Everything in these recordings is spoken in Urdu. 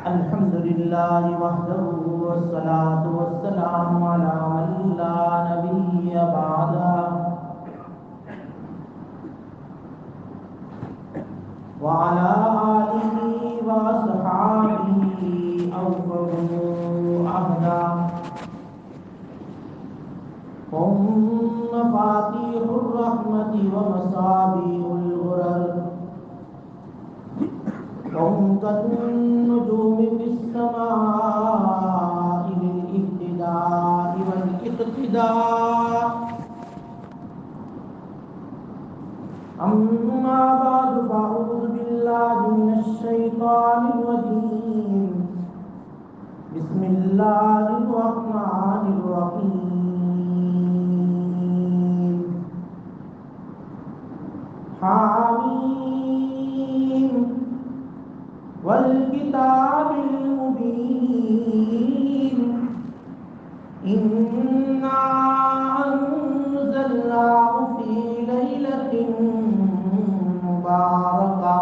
الحمد لله وحده والصلاة والسلام على من لا نبي بعده وعلى آله وصحابه أوفوا عهدا هم مفاتيح الرحمة ومصابيح الغرر وهم كالنجوم في السماء للاهتداء والاقتداء أما بعد فأعوذ بالله من الشيطان الرجيم بسم الله الرحمن الرحيم حميم والكتاب المبين إنا أنزلناه في ليلة مباركة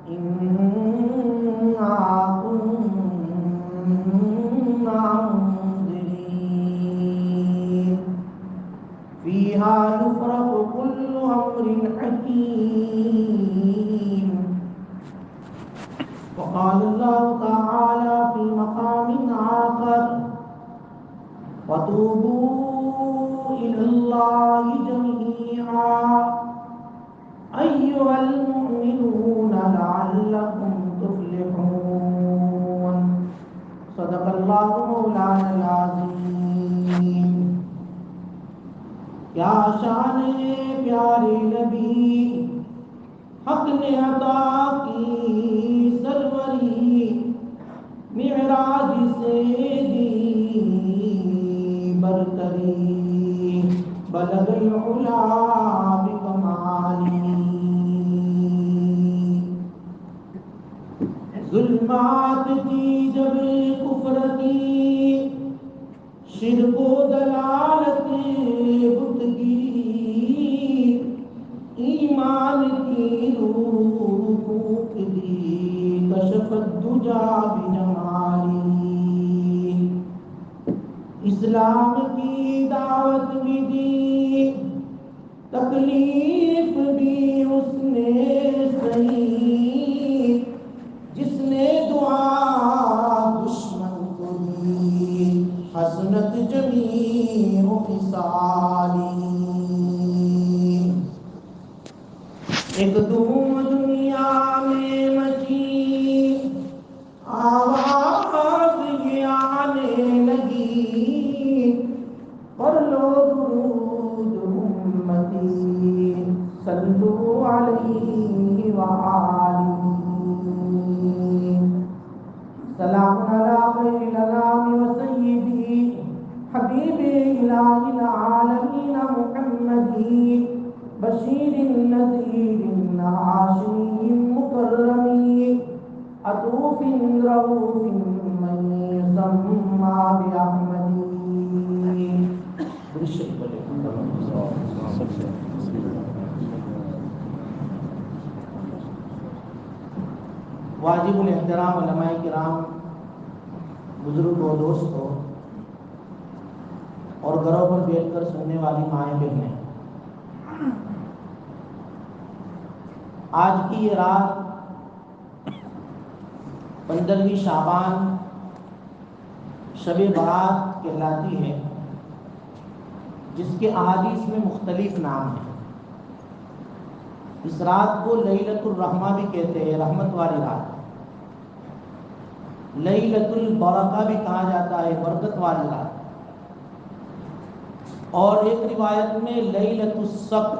إنا كنا منذرين فيها يفرق كل أمر حكيم. وقال الله تعالى في مقام آخر وتوبوا إلى الله جميعا أيها المؤمنون لعلكم تفلحون. صدق الله مولانا العظيم. کیا شان پیارے نبی حق نے عطا کی سروری معراج سے دی برتری بلغ العلا بکمالی ظلمات کی جب کفر کی شرک و دلالت بت گیری ایمان کی روح پھوک دی کشف الدجا بجمالی اسلام کی دعوت بھی دی تکلیف بھی اس نے سہی جس نے دعا دشمن کو دی حسنت جمیع خصالی. ایک دھوم دنیا میں مچی آواز یہ آنے لگی پر لوگ درود امتی صلو علیہ وآلہ. سلام علی خیر الانام وسیدی حبیب الہ العالمین محمدی بشیر نذیر عاشق مکرم عطوف رؤوف من یسمى بأحمدی. واجب الاحترام علماء کرام، بزرگ و دوستو اور گھروں پر بیٹھ کر سننے والی مائیں بہنیں، آج کی یہ رات 15ویں شعبان شب برات کہلاتی ہے، جس کے احادیث میں مختلف نام ہیں. اس رات کو لیلۃ الرحمہ بھی کہتے ہیں، رحمت والی رات. لیلۃ البرکہ بھی کہا جاتا ہے، برکت والی رات. اور ایک روایت میں لیلۃ السبت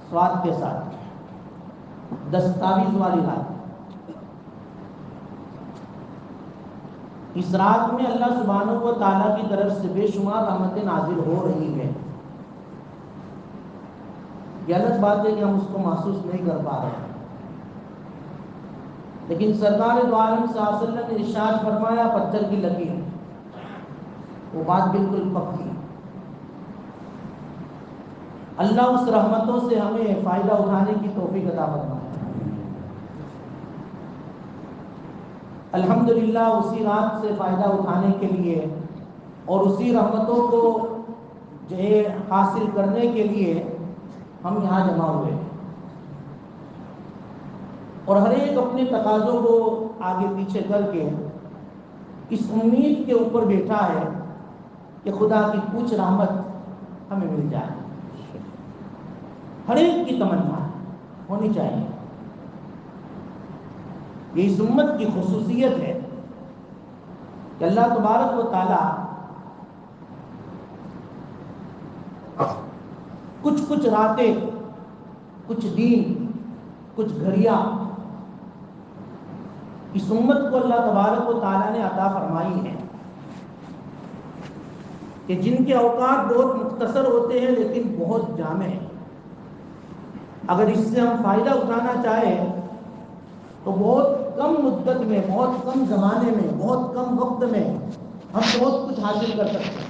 سواد کے ساتھ، دستاویز والی رات. اس رات میں اللہ سبحانہ و تعالیٰ کی طرف سے بے شمار رحمتیں نازل ہو رہی ہیں. یہ الگ بات ہے کہ ہم اس کو محسوس نہیں کر پا رہے ہیں، لیکن سرکار دو عالم صلی اللہ علیہ وسلم نے ارشاد فرمایا پتھر کی لکیر، وہ بات بالکل پکی. اللہ اس رحمتوں سے ہمیں فائدہ اٹھانے کی توفیق عطا فرمائے. الحمدللہ اسی رات سے فائدہ اٹھانے کے لیے اور اسی رحمتوں کو جو ہے حاصل کرنے کے لیے ہم یہاں جمع ہوئے اور ہر ایک اپنے تقاضوں کو آگے پیچھے کر کے اس امید کے اوپر بیٹھا ہے کہ خدا کی کچھ رحمت ہمیں مل جائے. ہر ایک کی تمنا ہونی چاہیے. یہ اس امت کی خصوصیت ہے کہ اللہ تبارک و تعالی کچھ راتیں، کچھ دن، کچھ گھڑیاں اس امت کو اللہ تبارک و تعالی نے عطا فرمائی ہے کہ جن کے اوقات بہت مختصر ہوتے ہیں لیکن بہت جامع ہیں. اگر اس سے ہم فائدہ اٹھانا چاہیں تو بہت کم مدت میں، بہت کم زمانے میں، بہت کم وقت میں ہم بہت کچھ حاصل کر سکتے ہیں.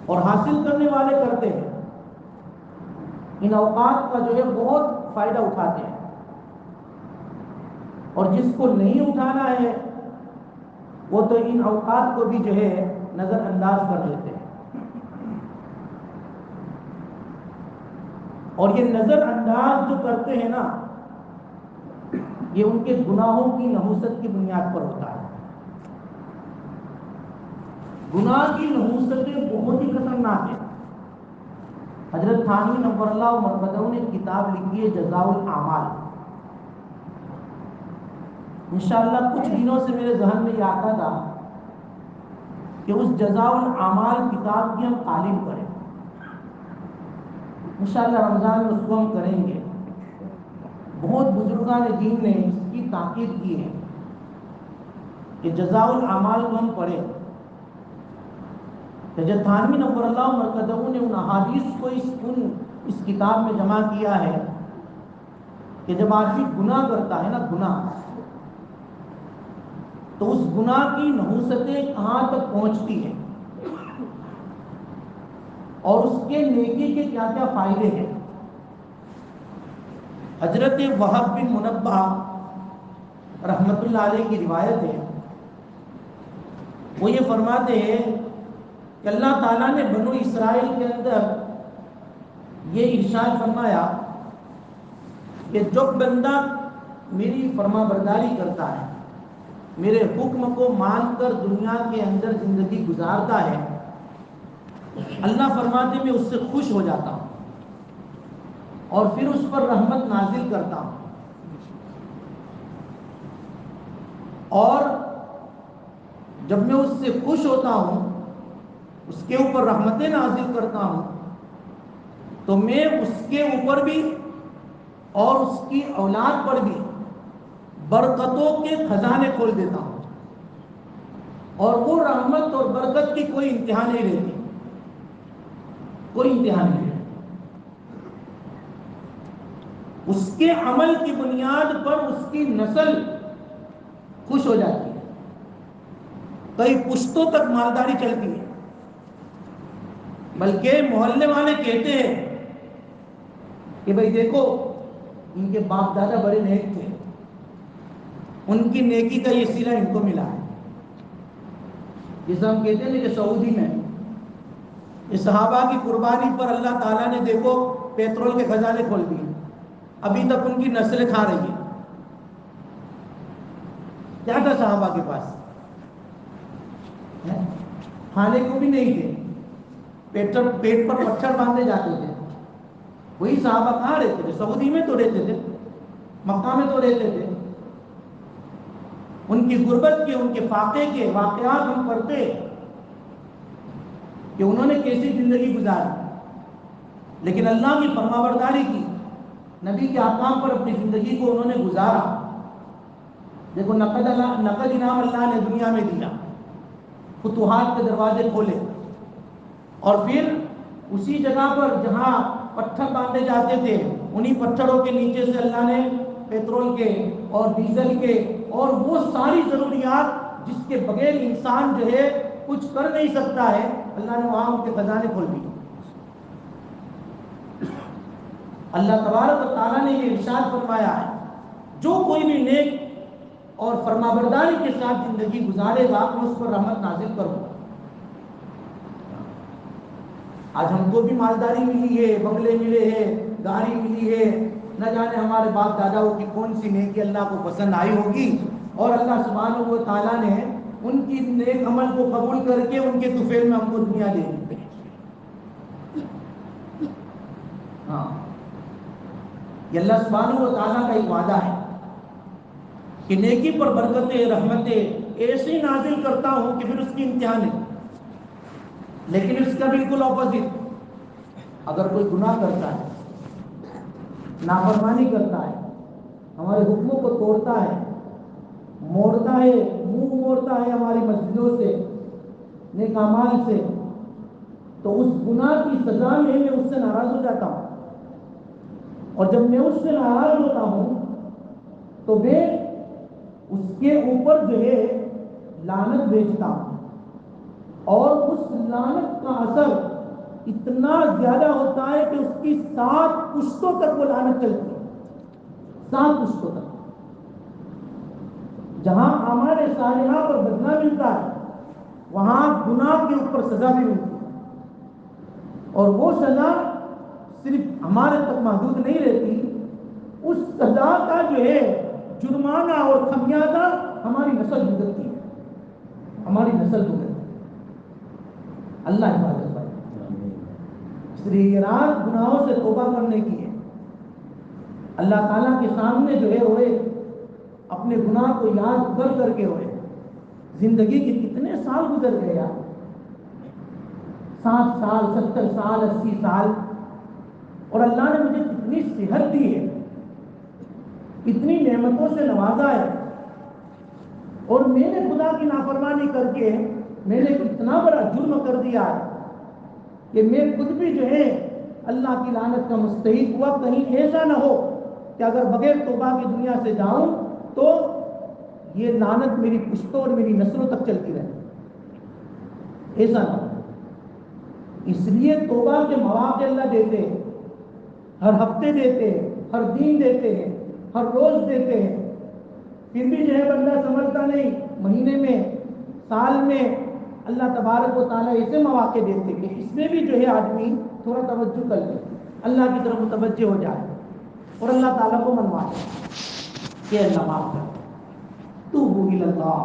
اور حاصل کرنے والے کرتے ہیں، ان اوقات کا جو ہے بہت فائدہ اٹھاتے ہیں. اور جس کو نہیں اٹھانا ہے وہ تو ان اوقات کو بھی جو ہے نظر انداز کر لیتے ہیں. اور یہ نظر انداز جو کرتے ہیں نا، یہ ان کے گناہوں کی نحوست کی بنیاد پر ہوتا ہے. گناہ کی نحوستیں بہت ہی خطرناک ہیں. حضرت تھانوی نور اللہ مرقدہ نے کتاب لکھی ہے جزاء الاعمال. انشاءاللہ کچھ دنوں سے میرے ذہن میں یہ آتا تھا کہ اس جزاء الاعمال کتاب کی ہم تعلیم کریں. انشاءاللہ رمضان میں اس کو ہم کریں گے. بہت بزرگان دین نے اس کی تاکید کی ہے کہ جزاء الاعمال کو ہم پڑھیں. حضرت تھانوی نور اللہ مرقدہ نے ان احادیث کو اس کتاب میں جمع کیا ہے کہ جب آدمی گناہ کرتا ہے نا، گناہ، تو اس گناہ کی نحوستیں کہاں تک پہنچتی ہیں اور اس کے نیکی کے کیا کیا فائدے ہیں. حضرت وہب بن منبہ رحمت اللہ علیہ کی روایت ہے. وہ یہ فرماتے ہیں کہ اللہ تعالیٰ نے بنو اسرائیل کے اندر یہ ارشاد فرمایا کہ جو بندہ میری فرما برداری کرتا ہے، میرے حکم کو مان کر دنیا کے اندر زندگی گزارتا ہے، اللہ فرماتے میں اس سے خوش ہو جاتا ہوں اور پھر اس پر رحمت نازل کرتا ہوں. اور جب میں اس سے خوش ہوتا ہوں، اس کے اوپر رحمتیں نازل کرتا ہوں، تو میں اس کے اوپر بھی اور اس کی اولاد پر بھی برکتوں کے خزانے کھول دیتا ہوں. اور وہ رحمت اور برکت کی کوئی انتہا نہیں رہتی، کوئی انتہا نہیں رہتی. اس کے عمل کی بنیاد پر اس کی نسل خوش ہو جاتی ہے، کئی پشتوں تک مالداری چلتی ہے. بلکہ محلے والے کہتے ہیں کہ بھئی دیکھو ان کے باپ دادا بڑے نیک تھے، ان کی نیکی کا یہ صلہ ان کو ملا ہے. جیسے ہم کہتے ہیں کہ سعودی میں اس صحابہ کی قربانی پر اللہ تعالیٰ نے دیکھو پیٹرول کے خزانے کھول دیے، ابھی تک ان کی نسلیں کھا رہی ہیں. کیا تھا صحابہ کے پاس؟ کھانے کو بھی نہیں تھے، پیٹ پر پتھر باندھے جاتے تھے. وہی صحابہ کہاں رہتے تھے؟ سعودی میں تو رہتے تھے، مکہ میں تو رہتے تھے. ان کی غربت کے، ان کے فاقے کے واقعات ہم پڑھتے کہ انہوں نے کیسی زندگی گزاری، لیکن اللہ کی فرمانبرداری کی، نبی کے احکام پر اپنی زندگی کو انہوں نے گزارا. دیکھو نقد انعام اللہ نے دنیا میں دیا، فتوحات کے دروازے کھولے، اور پھر اسی جگہ پر جہاں پتھر باندھے جاتے تھے انہی پتھروں کے نیچے سے اللہ نے پیٹرول کے اور ڈیزل کے اور وہ ساری ضروریات جس کے بغیر انسان جو ہے کچھ کر نہیں سکتا ہے، اللہ نے وہاں ان کے خزانے کھول دیے. اللہ تبارک و تعالیٰ نے یہ ارشاد فرمایا ہے جو کوئی بھی نیک اور فرمانبرداری کے ساتھ زندگی گزارے گا میں اس پر رحمت نازل کروں گا۔ آج ہم کو بھی مالداری ملی ہے، بنگلے ملے ہیں، گاڑی ملی ہے، نہ جانے ہمارے باپ داداؤں کی کون سی نیکی اللہ کو پسند آئی ہوگی، اور اللہ سبحانہ و تعالیٰ نے ان کی نیک عمل کو قبول کر کے ان کے طفیل میں ہم کو دنیا دے دی۔ ہاں، یہ اللہ سبحانہ و تعالیٰ کا ایک وعدہ ہے کہ نیکی پر برکتیں، رحمتیں ایسی نازل کرتا ہوں کہ پھر اس کی انتہا نہیں۔ لیکن اس کا بالکل اپوزٹ، اگر کوئی گناہ کرتا ہے، نافرمانی کرتا ہے، ہمارے حکموں کو توڑتا ہے، موڑتا ہے، منہ موڑتا ہے ہماری مسجدوں سے، نیک اعمال سے، تو اس گناہ کی سزا میں اس سے ناراض ہو جاتا ہوں، اور جب میں اس سے ناراض ہوتا ہوں تو میں اس کے اوپر جو ہے لعنت بھیجتا ہوں، اور اس لعنت کا اثر اتنا زیادہ ہوتا ہے کہ اس کی 7 پشتوں تک وہ لعنت چلتی ہے، 7 پشتوں تک۔ جہاں ہمارے صالحہ پر بدلہ ملتا ہے وہاں گناہ کے اوپر سزا بھی ملتی ہے، اور وہ سزا صرف ہمارے تک محدود نہیں رہتی، اس سزا کا جو ہے جرمانہ اور خمیازہ ہماری نسل بھگتتی ہے، ہماری نسل بھگتتی ہے۔ اللہ حفاظت کرے۔ اس لیے یہ رات گناہوں سے توبہ کرنے کی ہے، اللہ تعالیٰ کے سامنے جو ہے روئے، اپنے گناہ کو یاد کر کے روئے۔ زندگی کے کتنے سال گزر گئے یار، 60 سال، 70 سال، 80 سال، اور اللہ نے مجھے کتنی صحت دی ہے، اتنی نعمتوں سے نوازا ہے، اور میں نے خدا کی نافرمانی کر کے میں نے اتنا بڑا جرم کر دیا ہے کہ میں خود بھی جو ہے اللہ کی لعنت کا مستحق ہوا۔ کہیں ایسا نہ ہو کہ اگر بغیر توبہ کی دنیا سے جاؤں تو یہ لعنت میری پشتوں اور میری نسلوں تک چلتی رہے، ایسا نہ ہو۔ اس لیے توبہ کے مواقع اللہ دیتے ہیں، ہر ہفتے دیتے ہیں، ہر دن دیتے ہیں، ہر روز دیتے ہیں، پھر بھی جو ہے بندہ سمجھتا نہیں، مہینے میں، سال میں اللہ تبارک و تعالیٰ ایسے مواقع دیتے کہ اس میں بھی جو ہے آدمی تھوڑا توجہ کر لے، اللہ کی طرف متوجہ ہو جائے اور اللہ تعالیٰ کو منوا دے کہ اللہ معاف کر، توبوا الی اللہ،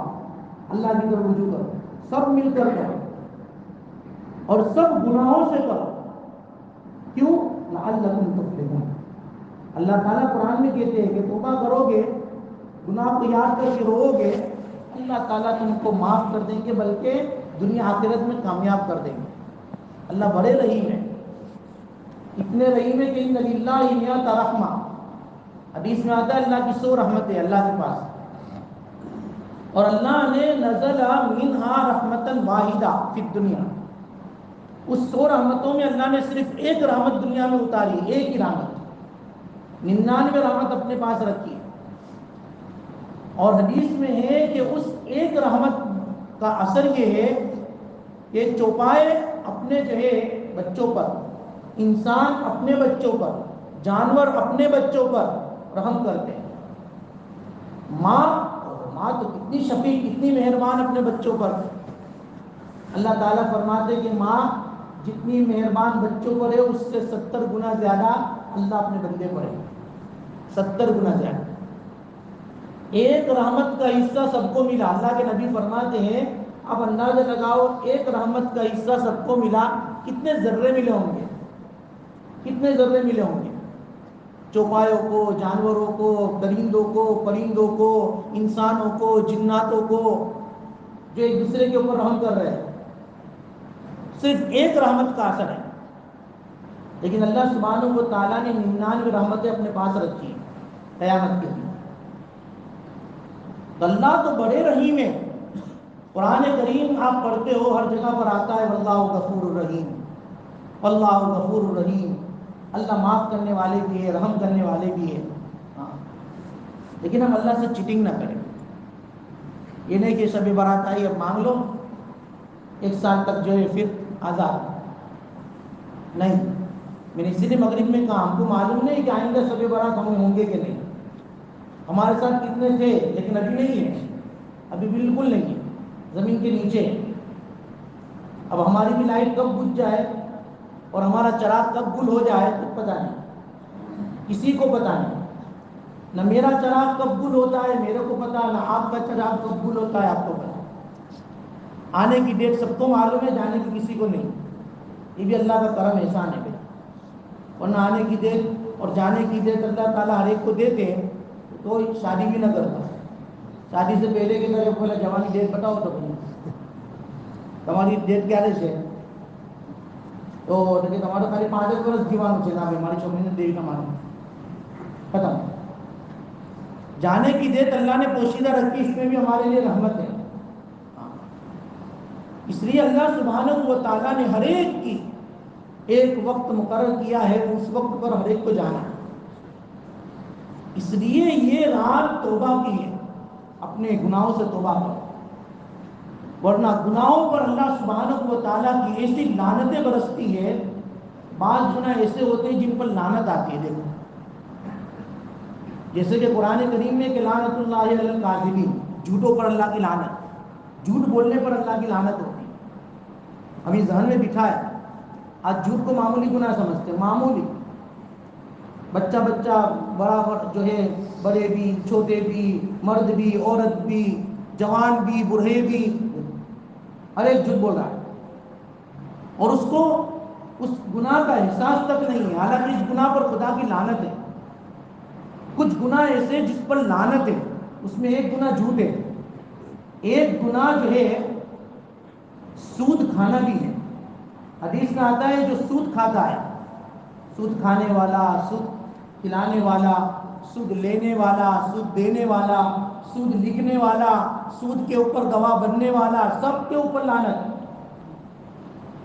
اللہ کی طرف رجوع کرو، سب مل کر کرو اور سب گناہوں سے کرو۔ کیوں؟ لعلکم تفلحون۔ اللہ تعالیٰ قرآن میں کہتے ہیں کہ توبہ کرو گے، گناہ کو یاد کر کے رو گے، اللہ تعالیٰ تم کو معاف کر دیں گے، بلکہ دنیا آخرت میں کامیاب کر دیں گے۔ اللہ بڑے رحیم ہیں، اتنے رحیم ہے کہ ان للہ مئات رحمہ، حدیث میں آتا ہے اللہ کی 100 رحمت ہے اللہ کے پاس، اور اللہ نے نزل منہا رحمتا واحدہ فی الدنیا، اس 100 رحمتوں میں اللہ نے صرف ایک رحمت دنیا میں اتاری، ایک ہی رحمت، 99 رحمت اپنے پاس رکھی ہے۔ اور حدیث میں ہے کہ اس ایک رحمت کا اثر یہ ہے کہ چوپائے اپنے جو ہے بچوں پر، انسان اپنے بچوں پر، جانور اپنے بچوں پر رحم کرتے ہیں۔ ماں تو کتنی شفیق، کتنی مہربان اپنے بچوں پر۔ اللہ تعالیٰ فرماتے کہ ماں جتنی مہربان بچوں پر ہے اس سے 70 گنا زیادہ اللہ اپنے بندے پر ہے، 70 گنا زیادہ۔ ایک رحمت کا حصہ سب کو ملا، اللہ کے نبی فرماتے ہیں اب اندازہ لگاؤ ایک رحمت کا حصہ سب کو ملا کتنے ذرے ملے ہوں گے، کتنے ذرے ملے ہوں گے، چوپایوں کو، جانوروں کو، درندوں کو، پرندوں کو، انسانوں کو، جناتوں کو، جو ایک دوسرے کے اوپر رحم کر رہے ہیں۔ صرف ایک رحمت کا اثر ہے، لیکن اللہ سبحانہ و تعالیٰ نے 99 رحمتیں اپنے پاس رکھی ہیں قیامت کے دن۔ اللہ تو بڑے رحیم ہیں، قرآن کریم آپ پڑھتے ہو ہر جگہ پر آتا ہے واللہ غفور الرحیم، واللہ غفور الرحیم، اللہ معاف کرنے والے بھی ہے، رحم کرنے والے بھی ہے۔ لیکن ہم اللہ سے چیٹنگ نہ کریں، یہ نہیں کہ شب برات آئی اب مانگ لو 1 سال تک جو ہے پھر آزاد، نہیں۔ میں نے اسی لیے مغرب میں کہا ہم کو معلوم نہیں کہ آئندہ شب برات ہم ہوں گے کہ نہیں، ہمارے ساتھ کتنے تھے لیکن ابھی نہیں ہے، ابھی بالکل نہیں ہے، زمین کے نیچے۔ اب ہماری بھی لائٹ کب بجھ جائے اور ہمارا چراغ کب گل ہو جائے کچھ پتہ نہیں، کسی کو پتہ نہیں۔ نہ میرا چراغ کب گل ہوتا ہے میرے کو پتا، نہ آپ کا چراغ کب گل ہوتا ہے آپ کو پتا۔ آنے کی ڈیٹ سب کو معلوم ہے، جانے کی کسی کو نہیں۔ یہ بھی اللہ کا کرم احسان ہے میرا، ورنہ آنے کی ڈیٹ اور جانے کی ڈیٹ اللہ تعالیٰ ہر ایک کو دیتے تو شادی بھی نہ کرتا۔ شادی سے پہلے کے طرف بولا جوانی ڈیٹ بتاؤ تو تمہاری ڈیٹ کیا ہے تو تمہارا خالی 5 برس جیوان سے نہ ہماری 6 مہینے دیری کا مانو ختم۔ جانے کی ڈیٹ اللہ نے پوشیدہ رکھی، اس میں بھی ہمارے لیے رحمت ہے۔ اس لیے اللہ سبحانہ و تعالیٰ نے ہر ایک کی ایک وقت مقرر کیا ہے، اس وقت پر ہر ایک کو جانا ہے۔ اس لیے یہ رات توبہ کی ہے، اپنے گناہوں سے توبہ کرو، ورنہ گناہوں پر اللہ سبحانہ و تعالیٰ کی ایسی لعنتیں برستی ہے۔ بعض گناہ ایسے ہوتے ہیں جن پر لعنت آتی ہے، دیکھو جیسے کہ قرآن کریم میں کہ لعنت اللہ علی الکاذبین، جھوٹوں پر اللہ کی لعنت، جھوٹ بولنے پر اللہ کی لعنت ہوتی ہے۔ ابھی ذہن میں بٹھا ہے، آج جھوٹ کو معمولی گناہ سمجھتے ہیں، معمولی، بچہ بڑا جو ہے، بڑے بھی چھوٹے بھی، مرد بھی عورت بھی، جوان بھی بوڑھے بھی، ہر ایک جھوٹ بول رہا ہے اور اس کو اس گناہ کا احساس تک نہیں ہے، حالانکہ اس گناہ پر خدا کی لعنت ہے۔ کچھ گناہ ایسے جس پر لعنت ہے، اس میں ایک گناہ جھوٹ ہے، ایک گناہ جو ہے سود کھانا بھی ہے۔ حدیث میں آتا ہے جو سود کھاتا ہے، سود کھانے والا، سود کھلانے والا، سود لینے والا، سود دینے والا، سود لکھنے والا، سود کے اوپر گواہ بننے والا، سب کے اوپر لعنت۔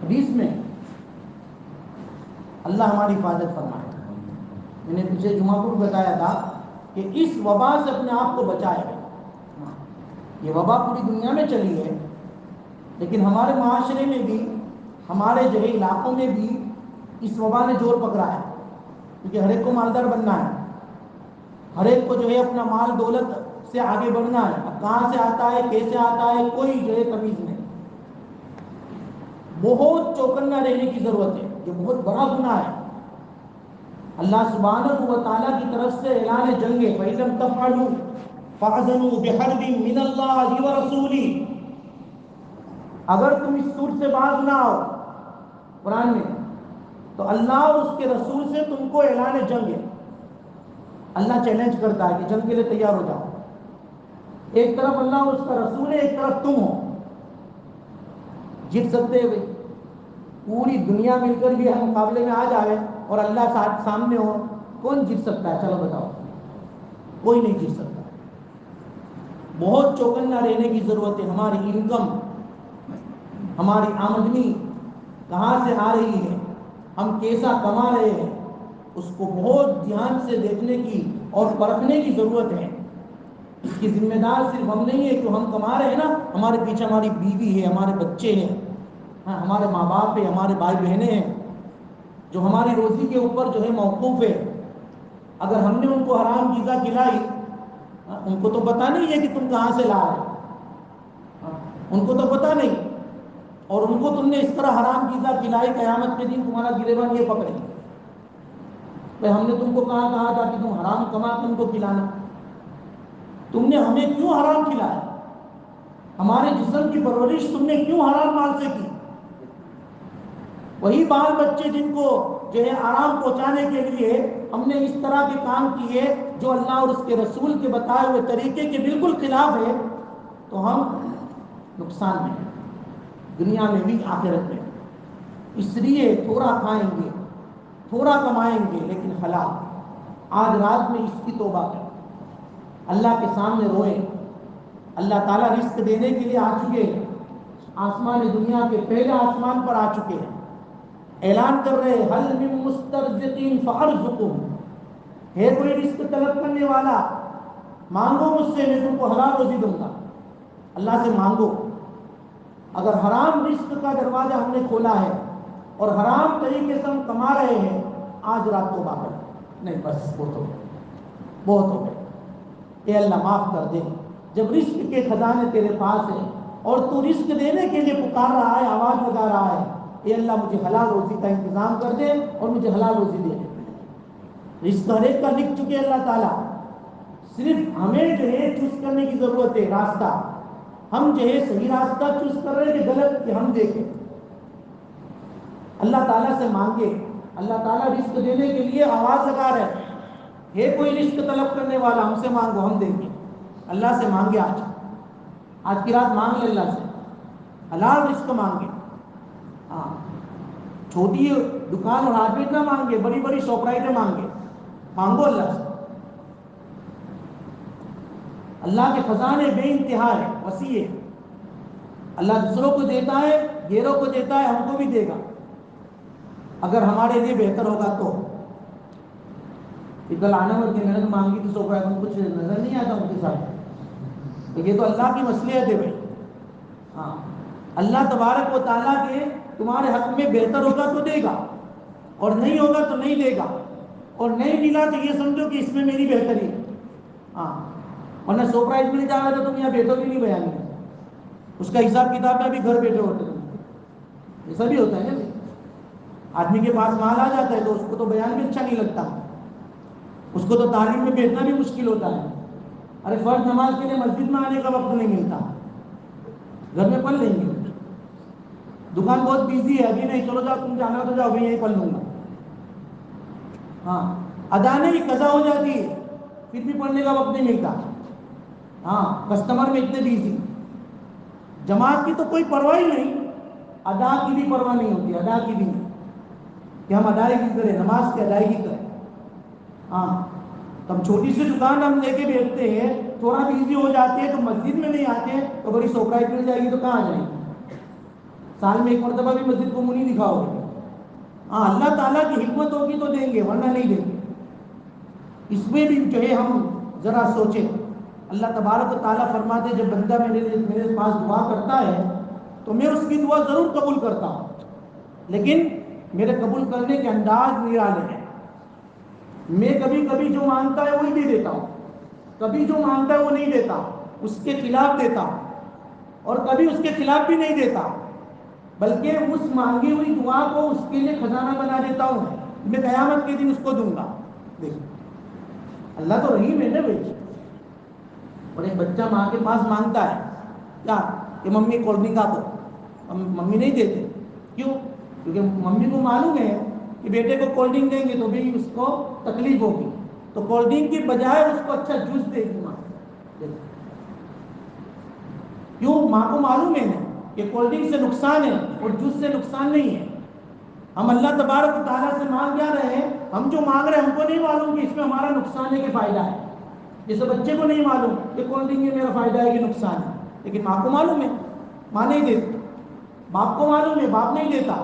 حدیث میں اللہ ہماری حفاظت فرمائے۔ میں نے پچھلے جمعہ کو بتایا تھا کہ اس وبا سے اپنے آپ کو بچائے۔ یہ وبا پوری دنیا میں چلی ہے، لیکن ہمارے معاشرے میں بھی، ہمارے جو ہے علاقوں میں بھی اس وبا نے زور پکڑا ہے، کیونکہ ہر ایک کو مالدار بننا ہے، ہر ایک کو جو ہے اپنا مال دولت سے آگے بڑھنا ہے۔ اب کہاں سے آتا ہے کیسے آتا ہے کوئی جو ہے تمیز نہیں۔ بہت چوکنا رہنے کی ضرورت ہے، یہ بہت بڑا گناہ ہے۔ اللہ سبحانہ و تعالیٰ کی طرف سے اعلان جنگ ہے، فَإِلَمْ تَفْعَلُوا فَأْذَنُوا بِحَرْبٍ مِّنَ اللَّهِ وَرَسُولِهِ۔ اگر تم اس سود سے باز نہ آؤ قرآن میں، تو اللہ اور اس کے رسول سے تم کو اعلان جنگ ہے۔ اللہ چیلنج کرتا ہے کہ جنگ کے لیے تیار ہو جاؤ۔ ایک طرف اللہ اور اس کا رسول ہے، ایک طرف تم ہو۔ جیت سکتے ہیں بھائی؟ پوری دنیا مل کر بھی ہم مقابلے میں آ جائے اور اللہ سامنے ہو، کون جیت سکتا ہے؟ چلو بتاؤ، کوئی نہیں جیت سکتا۔ بہت چوکنا رہنے کی ضرورت ہے۔ ہماری انکم، ہماری آمدنی کہاں سے آ رہی ہے، ہم کیسا کما رہے ہیں، اس کو بہت دھیان سے دیکھنے کی اور پرکھنے کی ضرورت ہے۔ اس کی ذمہ دار صرف ہم نہیں ہے، جو ہم کما رہے ہیں نا، ہمارے پیچھے ہماری بیوی ہے، ہمارے بچے ہیں، ہمارے ماں باپ ہیں، ہمارے بھائی بہنیں ہیں، جو ہماری روزی کے اوپر جو ہے موقوف ہے۔ اگر ہم نے ان کو حرام غذا کھلائی، ان کو تو پتہ نہیں ہے کہ تم کہاں سے لا رہے، ان کو تو پتہ نہیں، اور ان کو تم نے اس طرح حرام غذا کھلائی، قیامت کے دن تمہارا گریبان یہ پکڑے کہ ہم نے تم کو کہا تھا کہ تم حرام کما کے ان کو کھلانا، تم نے ہمیں کیوں حرام کھلایا، ہمارے جسم کی پرورش تم نے کیوں حرام مال سے کی۔ وہی بال بچے جن کو جو ہے آرام پہنچانے کے لیے ہم نے اس طرح کے کام کیے جو اللہ اور اس کے رسول کے بتائے ہوئے طریقے کے بالکل خلاف ہے، تو ہم نقصان میں ہیں، دنیا میں بھی آخرت میں۔ اس لیے تھوڑا کھائیں گے، تھوڑا کمائیں گے، لیکن حلال۔ آج رات میں اس کی توبہ کریں، اللہ کے سامنے روئیں۔ اللہ تعالیٰ رزق دینے کے لیے آ چکے ہیں، آسمان دنیا کے پہلے آسمان پر آ چکے ہیں، اعلان کر رہے ہیں حل من مسترزقین فارزقہم، ہے کوئی رزق طلب کرنے والا، مانگو مجھ سے، میں تم کو حلال روزی دوں گا۔ اللہ سے مانگو۔ اگر حرام رزق کا دروازہ ہم نے کھولا ہے اور حرام طریقے سے ہم کما رہے ہیں، آج رات توبہ کریں۔ نہیں بس بہت ہو گیا، بہت ہو گیا۔ اے اللہ معاف کر دے۔ جب رزق کے خزانے تیرے پاس ہیں اور تو رزق دینے کے لیے پکار رہا ہے، آواز لگا رہا ہے، اے اللہ مجھے حلال روزی کا انتظام کر دے اور مجھے حلال روزی دے دے۔ رزق ہر ایک کا لکھ چکے اللہ تعالیٰ، صرف ہمیں جو ہے چوز کرنے کی ضرورت ہے راستہ۔ ہم جو ہے صحیح راستہ چوز کر رہے ہیں کہ غلط، کہ ہم دیکھیں۔ اللہ تعالیٰ سے مانگے، اللہ تعالیٰ رزق دینے کے لیے آواز لگا رہے ہیں، ہے کوئی رزق طلب کرنے والا ہم سے مانگو ہم دیں گے۔ اللہ سے مانگے، آج کی رات مانگ لے اللہ سے، حلال رزق مانگے۔ ہاں، چھوٹی دکان اور ہارڈویئر نہ مانگے، بڑی بڑی شاپرائٹیں مانگے، مانگو اللہ سے۔ اللہ کے خزانے بے انتہا ہے، وسیع ہے۔ اللہ دوسروں کو دیتا ہے، غیروں کو دیتا ہے، ہم کو بھی دے گا اگر ہمارے لیے بہتر ہوگا تو۔ کل آنا کی محنت مانگی تو سو کچھ نظر نہیں آتا ان کے ساتھ، تو یہ تو اللہ کی مصلحت ہے بھائی۔ ہاں، اللہ تبارک و تعالیٰ کے تمہارے حق میں بہتر ہوگا تو دے گا، اور نہیں ہوگا تو نہیں دے گا، اور نہیں ملا تو یہ سمجھو کہ اس میں میری بہتری ہے۔ ہاں، ورنہ سرپرائز مل جائے گا تو تم یہاں بیٹھو بھی نہیں بیان میں، اس کا حساب کتاب میں بھی گھر بیٹھے ہوتے ہیں۔ ایسا بھی ہوتا ہے نا، آدمی کے پاس مال آ جاتا ہے تو اس کو تو بیان بھی اچھا نہیں لگتا، اس کو تو تعلیم میں بیٹھنا بھی مشکل ہوتا ہے۔ ارے فرض نماز کے لیے مسجد میں آنے کا وقت نہیں ملتا، گھر میں پڑھ لیں گے۔ دکان بہت بیزی ہے، ابھی نہیں، چلو جاؤ، تم جانا تو جاؤ، ابھی یہیں پڑھ لوں گا۔ ہاں، ادانے کی قضا ہو جاتی ہے، پھر بھی پڑھنے کا وقت نہیں ملتا۔ ہاں، کسٹمر میں اتنے بیزی، جماعت کی تو کوئی پرواہ ہی نہیں، ادا کی بھی پرواہ نہیں ہوتی، ادا کی بھی نہیں کہ ہم ادائیگی کریں، نماز کی ادائیگی کریں۔ ہاں، ہم چھوٹی سی دکان ہم لے کے بیٹھتے ہیں، تھوڑا بیزی ہو جاتے ہیں تو مسجد میں نہیں آتے تو بڑی سوکرائی مل جائے گی تو کہاں جائیں گے؟ سال میں ایک مرتبہ بھی مسجد کو منہ نہیں دکھاؤ گے۔ ہاں، اللہ تعالیٰ کی حکمت ہوگی تو دیں گے، ورنہ نہیں دیں گے۔ اس میں بھی جو ہے ہم ذرا سوچیں۔ اللہ تبارک و تعالیٰ فرماتے جب بندہ میرے پاس دعا کرتا ہے تو میں اس کی دعا ضرور قبول کرتا ہوں، لیکن میرے قبول کرنے کے انداز نرالے ہیں۔ میں کبھی کبھی جو مانگتا ہے وہی دے دیتا ہوں، کبھی جو مانگتا ہے وہ نہیں دیتا، اس کے خلاف دیتا ہوں، اور کبھی اس کے خلاف بھی نہیں دیتا، بلکہ اس مانگی ہوئی دعا کو اس کے لیے خزانہ بنا دیتا ہوں، میں قیامت کے دن اس کو دوں گا۔ دیکھو اللہ تو رحیم ہے نا بھائی۔ اور ایک بچہ ماں کے پاس مانگتا ہے کیا کہ ممی کولڈ ڈرنک آپ دو، ممی نہیں دیتے، کیوں؟ کیونکہ ممی کو معلوم ہے کہ بیٹے کو کولڈ ڈرنک دیں گے تو بھی اس کو تکلیف ہوگی، تو کولڈ ڈرنک کی بجائے اس کو اچھا جوس دے گی ماں۔ کیوں؟ ماں کو معلوم ہے کہ کولڈ ڈرنک سے نقصان ہے اور جوس سے نقصان نہیں ہے۔ ہم اللہ تبارک و تعالیٰ سے مانگ کیا رہے ہیں؟ ہم جو مانگ رہے ہیں ہم کو نہیں معلوم کہ اس میں ہمارا نقصان ہے کہ فائدہ ہے۔ جیسے بچے کو نہیں معلوم کہ کولڈ ڈرنک میں میرا فائدہ ہے کہ نقصان ہے، لیکن ماں کو معلوم ہے، ماں نہیں دیتی۔ باپ کو معلوم ہے، باپ نہیں دیتا۔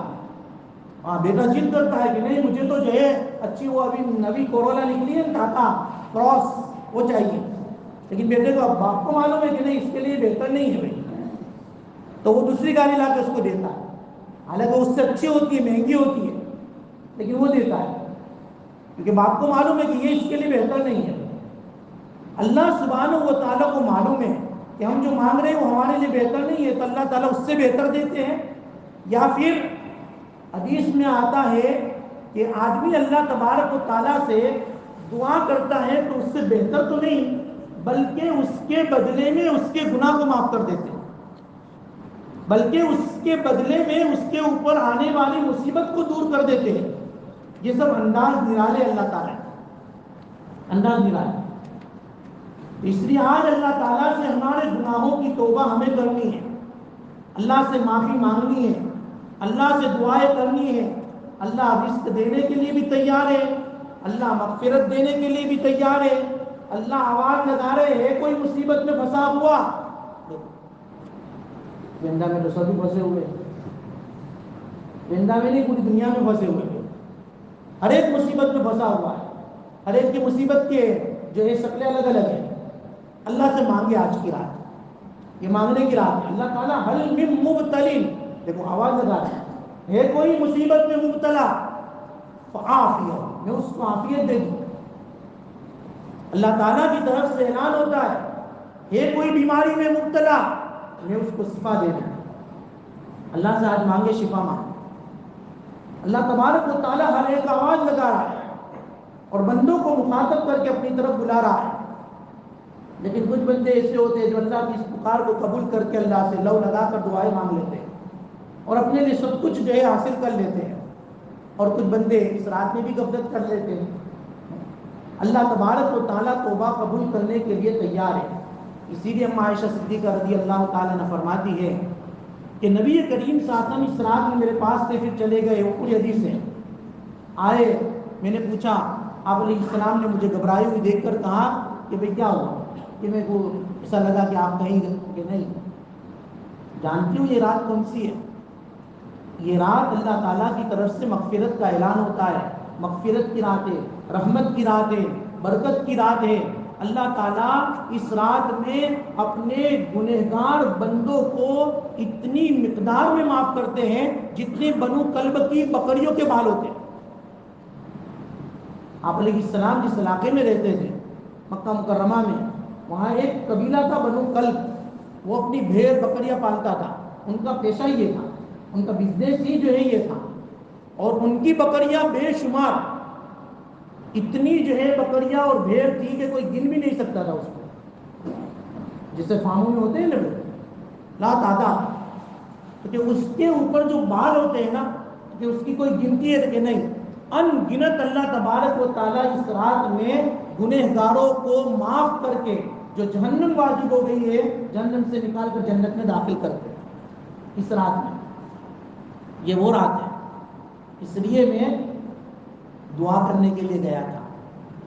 ہاں، بیٹا ضد کرتا ہے کہ نہیں مجھے تو جو ہے اچھی وہ ابھی نئی کورولا نکلی ہے ٹاٹا کراس وہ چاہیے، لیکن بیٹے کو باپ کو معلوم ہے کہ نہیں اس کے لیے بہتر نہیں ہے بھائی، تو وہ دوسری گاڑی لا کے اس کو دیتا ہے، حالانکہ اس سے اچھی ہوتی ہے، مہنگی ہوتی ہے، لیکن وہ دیتا ہے کیونکہ باپ کو معلوم ہے کہ یہ اس کے لیے بہتر نہیں ہے۔ اللہ سبحانہ و تعالیٰ کو معلوم ہے کہ ہم جو مانگ رہے ہیں وہ ہمارے لیے بہتر نہیں ہے، تو اللہ تعالیٰ اس سے بہتر دیتے ہیں۔ یا پھر حدیث میں آتا ہے کہ آدمی اللہ تبارک و تعالیٰ سے دعا کرتا ہے تو اس سے بہتر تو نہیں بلکہ اس کے بدلے میں اس کے گناہ کو معاف کر دیتے ہیں، بلکہ اس کے بدلے میں اس کے اوپر آنے والی مصیبت کو دور کر دیتے ہیں۔ یہ سب انداز نرالے اللہ تعالیٰ، انداز نرالے۔ اس لیے آج اللہ تعالیٰ سے ہمارے گناہوں کی توبہ ہمیں کرنی ہے، اللہ سے معافی مانگنی ہے، اللہ سے دعائیں کرنی ہے۔ اللہ رزق دینے کے لیے بھی تیار ہے، اللہ مغفرت دینے کے لیے بھی تیار ہے۔ اللہ آواز لگا رہے ہیں کوئی مصیبت میں پھنسا ہوا، گندا میں تو سبھی پھنسے ہوئے، گندا میں نہیں پوری دنیا میں پھنسے ہوئے، ہر ایک مصیبت میں پھنسا ہوا ہے، ہر ایک کی مصیبت کے جو ہے شکلیں الگ الگ ہیں۔ اللہ سے مانگے آج کی رات، یہ مانگنے کی رات ہے۔ اللہ تعالیٰ حل من مبتلین، دیکھو آواز لگا رہا ہے کوئی مصیبت میں مبتلا فعافیہ، میں اس کو عافیت دے دوں، اللہ تعالیٰ کی طرف سے اعلان ہوتا ہے کوئی بیماری میں مبتلا، میں اس کو شفا دے دوں۔ اللہ سے آج مانگے شفا مانگے۔ اللہ تبارک و تعالیٰ ہر ایک آواز لگا رہا ہے اور بندوں کو مخاطب کر کے اپنی طرف بلا رہا ہے، لیکن کچھ بندے ایسے ہوتے ہیں جو اللہ کی اس پکار کو قبول کر کے اللہ سے لو لگا کر دعائیں مانگ لیتے ہیں اور اپنے لیے سب کچھ جو ہے حاصل کر لیتے ہیں، اور کچھ بندے اس رات میں بھی غفلت کر لیتے ہیں۔ اللہ تبارک و تعالیٰ توبہ قبول کرنے کے لیے تیار ہے، اسی لیے عائشہ صدیقہ رضی اللہ تعالیٰ نے فرماتی ہے کہ نبی کریم صلی اللہ علیہ وسلم اس رات میں میرے پاس سے پھر چلے گئے، وہ پوری حدیث ہے، آئے، میں نے پوچھا، آپ علیہ السلام نے مجھے گھبرائی ہوئی دیکھ کر کہا کہ بھئی کیا ہوا؟ کہ میرے کو ایسا لگا کہ آپ کہیں گے کہ نہیں، جانتی ہوں یہ رات کون سی ہے؟ یہ رات اللہ تعالیٰ کی طرف سے مغفرت کا اعلان ہوتا ہے، مغفرت کی رات ہے، رحمت کی رات ہے، برکت کی رات ہے۔ اللہ تعالیٰ اس رات میں اپنے گنہگار بندوں کو اتنی مقدار میں معاف کرتے ہیں جتنے بنو کلب کی بکریوں کے بال ہوتے ہیں۔ آپ علیہ السلام جس علاقے میں رہتے تھے مکہ مکرمہ میں، وہاں ایک قبیلہ تھا بنو کلب، وہ اپنی بھیڑ بکریاں پالتا تھا، ان کا پیشہ یہ تھا، ان کا بزنس ہی جو ہے یہ تھا، اور ان کی بکریاں بے شمار، اتنی جو ہے بکریاں اور بھیڑ تھی کہ کوئی گن بھی نہیں سکتا تھا اس کو، جسے فارموں میں ہوتے ہیں نا لا تعداد، کیونکہ اس کے اوپر جو بال ہوتے ہیں نا کہ اس کی کوئی گنتی ہے کہ نہیں، ان گنت اللہ تبارک و تعالیٰ اس رات میں گنہگاروں کو معاف کر کے جو جہنم واجب ہو گئی ہے جہنم سے نکال کر جنت میں داخل کرتے ہیں اس رات میں۔ یہ وہ رات ہے، اس لیے میں دعا کرنے کے لیے گیا تھا،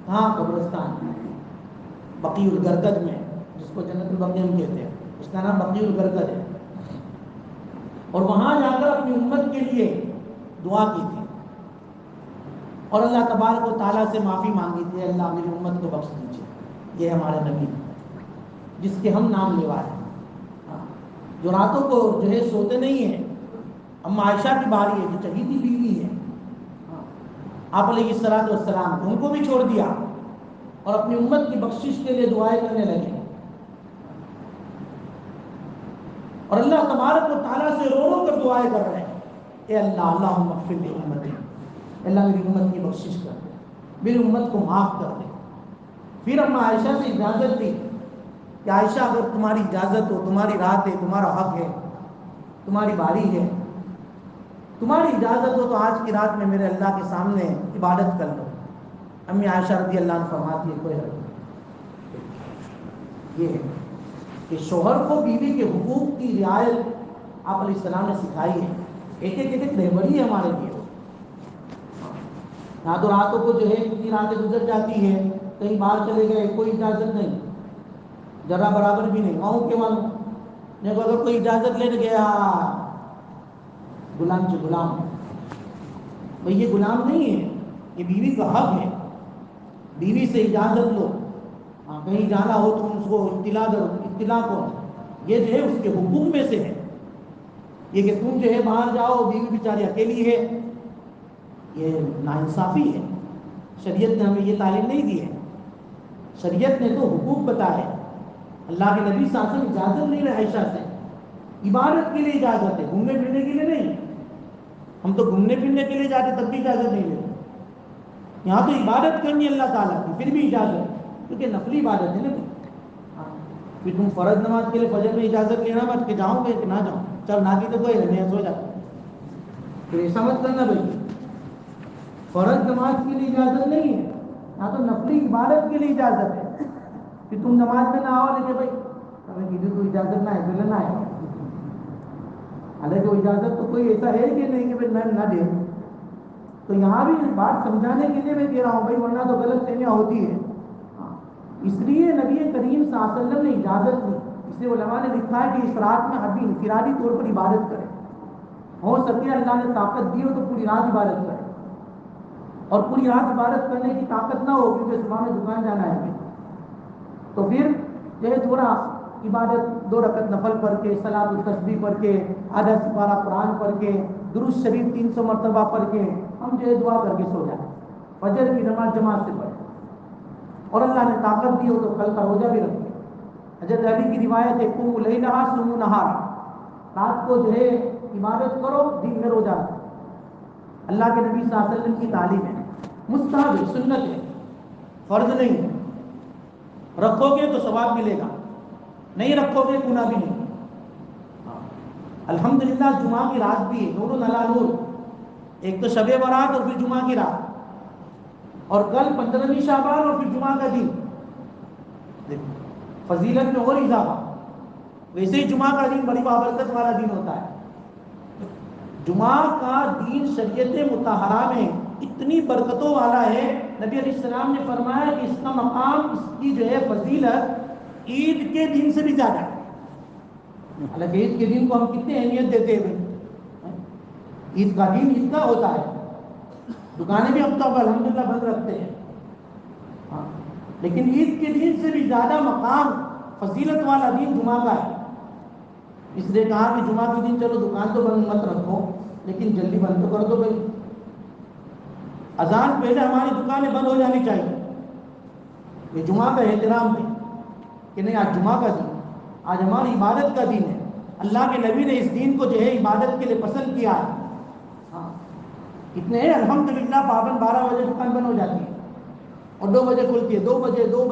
ہاں قبرستان بقیع الغرقد میں، جس کو جنت البقیع ہم کہتے ہیں، اس کا نام بقیع الغرقد ہے، اور وہاں جا کر اپنی امت کے لیے دعا کی تھی اور اللہ تبارک و تعالیٰ سے معافی مانگی تھی، اللہ میری امت کو بخش دیجیے۔ یہ ہمارے نبی جس کے ہم نام لیوا ہیں، جو راتوں کو جو ہے سوتے نہیں ہیں، اما عائشہ کی باری ہے جو چہیتی بیوی ہے، آپ علیہ السلام ان کو بھی چھوڑ دیا اور اپنی امت کی بخشش کے لیے دعائیں کرنے لگے، اور اللہ تبارک و تعالیٰ سے رو رو کر دعائیں کر رہے ہیں، اے اللہ اللہم اغفر لی امتی، اللہ میری امت کی بخشش کر دے، میری امت کو معاف کر دے۔ پھر اما عائشہ سے اجازت دی کہ عائشہ اگر تمہاری اجازت ہو، تمہاری رات ہے، تمہارا حق ہے، تمہاری باری ہے، تمہاری اجازت ہو تو آج کی رات میں میرے اللہ کے سامنے عبادت کر لو۔ امی عائشہ رضی اللہ عنہ فرماتی ہے کوئی حرج نہیں۔ یہ ہے کہ شوہر کو بیوی کے حقوق کی رعایت آپ علیہ السلام نے سکھائی ہے، ایک ایک رہبری ہے ہمارے لیے۔ نہ تو راتوں کو جو ہے کتنی راتیں گزر جاتی ہے، کہیں باہر چلے گئے، کوئی اجازت نہیں، ذرا برابر بھی نہیں، ماؤں کے والوں نے اگر کوئی اجازت لینے گیا غلام سے غلام، بھئی یہ غلام نہیں ہے، یہ بیوی کا حق ہے، بیوی سے اجازت لو، کہیں جانا ہو تو اس کو اطلاع کرو، یہ جو ہے اس کے حقوق میں سے ہے۔ یہ کہ تم جو ہے باہر جاؤ، بیوی بیچاری اکیلی ہے، یہ ناانصافی ہے۔ شریعت نے ہمیں یہ تعلیم نہیں دی ہے، شریعت نے تو حقوق بتائے۔ اللہ کے نبی صلی اللہ علیہ وسلم اجازت نہیں رہے عائشہ سے، عبادت کے لیے اجازت ہے، گھومنے پھرنے کے لیے نہیں۔ ہم تو گھومنے پھرنے کے لیے جاتے تب بھی اجازت نہیں لیتے، یہاں تو عبادت کرنی اللہ تعالیٰ کی، پھر بھی اجازت، کیونکہ نفلی عبادت ہے نا۔ پھر تم فرض نماز کے لیے فجر میں اجازت لینا مت کہ جاؤں گے کہ نہ جاؤں، چل نہ کی تو کوئی نہیں، سو جاتا، پھر ایسا مت کرنا بھائی، فرض نماز کے لیے اجازت نہیں ہے، یہاں تو نفلی عبادت کے لیے اجازت ہے کہ تم نماز میں نہ آؤ، لیکن بھائی ہمیں کسی کو اجازت نہ ہے پھر نہ ہے، حالانکہ وہ اجازت تو کوئی ایسا ہے کہ نہیں کہ بھائی میں نہ دے۔ تو یہاں بھی بات سمجھانے کے لیے میں کہہ رہا ہوں بھائی، ورنہ تو غلط فہمیاں ہوتی ہے۔ اس لیے نبی کریم صلی اللہ علیہ وسلم نے اجازت دی، اس لیے علماء نے لکھا ہے کہ اس رات میں آدمی انفرادی طور پر عبادت کرے، ہو سکے اللہ نے طاقت دی ہو تو پوری رات عبادت کرے، اور پوری رات عبادت کرنے کی طاقت نہ ہو کیونکہ صبح میں دکان جانا ہے تو پھر جو ہے تھوڑا عبادت 2 رکعت نفل پڑھ کے، صلاۃ التسبیح پڑھ کے، آدھا سپارہ قرآن پڑھ کے، درود شریف 300 مرتبہ پڑھ کے ہم جو ہے دعا کر کے سو جائیں، فجر کی نماز جماعت سے پڑھیں۔ اور اللہ نے طاقت دی ہو تو کل کا روزہ بھی رکھے. حضرت علی کی روایت ہے قوموا لیلھا صوموا نہارا، رات کو جو ہے عبادت کرو، دن میں روزہ رکھو. اللہ کے نبی صلی اللہ علیہ وسلم کی تعلیم ہے. مستحب ہے، سنت ہے، فرض نہیں ہے. رکھو گے تو ثواب ملے گا، نہیں رکھو گے گناہ بھی نہیں. الحمدللہ جمعہ کی رات بھی ہے، نور علی نور. ایک تو شب برات اور پھر جمعہ کی رات، اور کل 15ویں شعبان اور پھر جمعہ کا دن. دیکھو فضیلت میں اور اضافہ. ویسے ہی جمعہ کا دن بڑی بابرکت والا دن ہوتا ہے. جمعہ کا دین شریعت مطہرہ میں اتنی برکتوں والا ہے، نبی علیہ السلام نے فرمایا کہ اس کا مقام، اس کی جو ہے فضیلت عید کے دن سے بھی زیادہ ہے. حالانکہ عید کے دن کو ہم کتنی اہمیت دیتے ہیں. عید کا دن عید کا ہوتا ہے، دکانیں بھی ہم تو الحمدللہ بند رکھتے ہیں، لیکن عید کے دن سے بھی زیادہ مقام فضیلت والا دن جمعہ کا ہے. اس لیے کہا کہ جمعہ کے دن چلو دکان تو بند مت رکھو، لیکن جلدی بند تو کر دو بھائی. اذان پہلے ہماری دکانیں بند ہو جانی چاہیے. یہ جمعہ کا احترام ہے کہ نہیں، آج جمعہ کا دن، آج ہماری عبادت کا دن ہے. اللہ کے نبی نے اس دن کو جو ہے عبادت کے لیے پسند کیا ہے. اتنے ہیں الحمدللہ پابند 12 بجے دکان بند ہو جاتی ہے اور 2 بجے کھلتی ہے. 2 بجے 2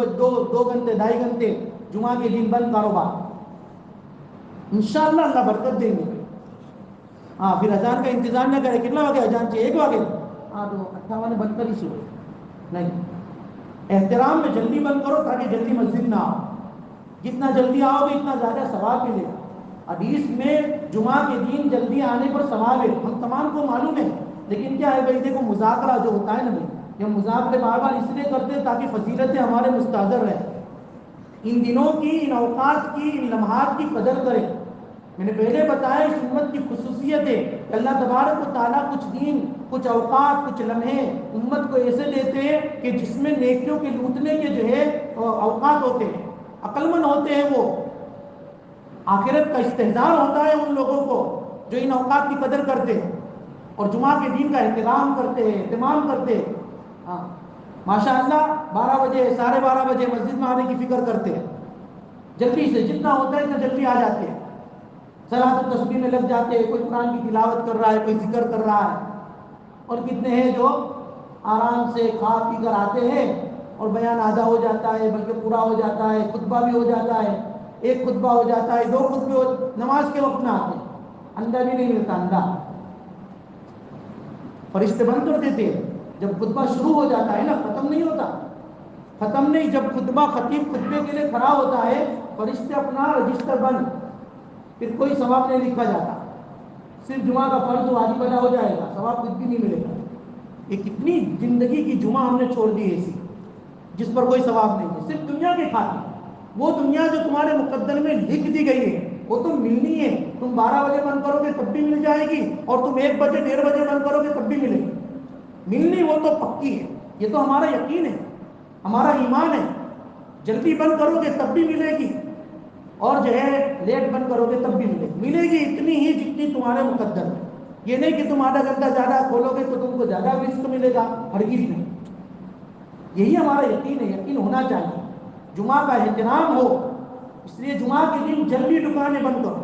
گھنٹے 2.5 گھنٹے جمعہ کے دن بند کاروبار. انشاءاللہ اللہ برکت دیں گے. پھر اذان کا انتظار نہ کرے کتنا ہو گیا اذان چاہیے 1 بجے، تو 58 بند کر ہی شروع نہیں. احترام میں جلدی بند کرو تاکہ جلدی مسجد نہ آؤ. جتنا جلدی آؤ گے اتنا زیادہ ثواب ملے گا. حدیث میں جمعہ کے دن جلدی آنے پر ثواب ہے، ہم تمام کو معلوم ہے. لیکن کیا ہے بھائی، دیکھو مذاکرہ جو ہوتا ہے نا بھائی، یہ مذاکرے بار بار اس لیے کرتے ہیں تاکہ فضیلتیں ہمارے مستحضر رہیں. ان دنوں کی، ان اوقات کی، ان لمحات کی قدر کریں. میں نے پہلے بتایا اس امت کی خصوصیت ہے کہ اللہ تبارک و تعالیٰ کچھ دن، کچھ اوقات، کچھ لمحے امت کو ایسے دیتے ہیں کہ جس میں نیکیوں کے لوٹنے کے جو ہے اوقات ہوتے ہیں. عقل مند ہوتے ہیں وہ. آخرت کا استحضار ہوتا ہے ان لوگوں کو جو ان اوقات کی قدر کرتے ہیں اور جمعہ کے دن کا احترام کرتے ہیں، اہتمام کرتے ہیں. ماشاءاللہ 12 بجے 12:30 بجے مسجد میں آنے کی فکر کرتے ہیں. جلدی سے جتنا ہوتا ہے اتنا جلدی آ جاتے ہیں. صلاۃ التسبیح میں لگ جاتے ہیں. کوئی قرآن کی تلاوت کر رہا ہے، کوئی ذکر کر رہا ہے. اور کتنے ہیں جو آرام سے کھا پی کر آتے ہیں اور بیان آدھا ہو جاتا ہے، بلکہ پورا ہو جاتا ہے، خطبہ بھی ہو جاتا ہے، 1 خطبہ ہو جاتا ہے، 2 خطبے نماز کے وقت میں آتے ہیں. اندھا بھی نہیں ملتا. اندھا فرشتے بند کر دیتے ہیں. جب خطبہ شروع ہو جاتا ہے نا، ختم نہیں ہوتا. ختم نہیں، جب خطبہ خطیب خطبے کے لیے کھڑا ہوتا ہے فرشتے اپنا رجسٹر بند، پھر کوئی ثواب نہیں لکھا جاتا. صرف جمعہ کا فرض واجب ادا ہو جائے گا، ثواب کچھ بھی نہیں ملے گا. یہ کتنی زندگی کی جمعہ ہم نے چھوڑ دی ایسی جس پر کوئی ثواب نہیں ہے، صرف دنیا کے خاطر. وہ دنیا جو تمہارے مقدر میں لکھ دی گئی ہے وہ تو ملنی ہے. تم 12 بجے بند کرو گے تب بھی مل جائے گی، اور تم 1 بجے 1:30 بجے بند کرو گے تب بھی ملے گی. ملنی وہ تو پکی ہے. یہ تو ہمارا یقین ہے، ہمارا ایمان ہے. جلدی بند کرو گے تب بھی ملے گی، اور جو ہے لیٹ بند کرو گے تب بھی ملے گی اتنی ہی جتنی تمہارے مقدر میں. یہ نہیں کہ تم آدھا گھنٹہ زیادہ کھولو گے تو تم کو زیادہ رزق ملے گا، ہرگز نہیں. یہی ہمارا یقین ہے، یقین ہونا چاہیے. جمعہ کا احترام ہو، اس لیے جمعہ کے دن جلدی دکانیں بند کرو،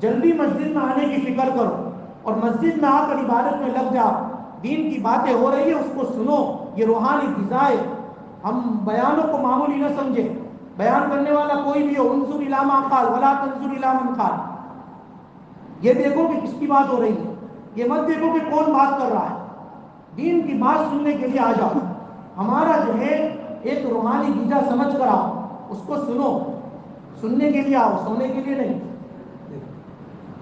جلدی مسجد میں آنے کی فکر کرو اور مسجد میں آ کر عبادت میں لگ جاؤ. دین کی باتیں ہو رہی ہے اس کو سنو، یہ روحانی غذا ہے. ہم بیانوں کو معمولی نہ سمجھیں. بیان کرنے والا کوئی بھی ہو، انظر الی ما قال ولا تنظر الی من قال. یہ دیکھو کہ کس کی بات ہو رہی ہے، یہ مت دیکھو کہ کون بات کر رہا ہے. دین کی بات سننے کے لیے آ جاؤ. ہمارا جو ہے ایک روحانی غذا سمجھ کر آؤ، اس کو سنو. سننے کے لیے آؤ، سونے کے لیے نہیں.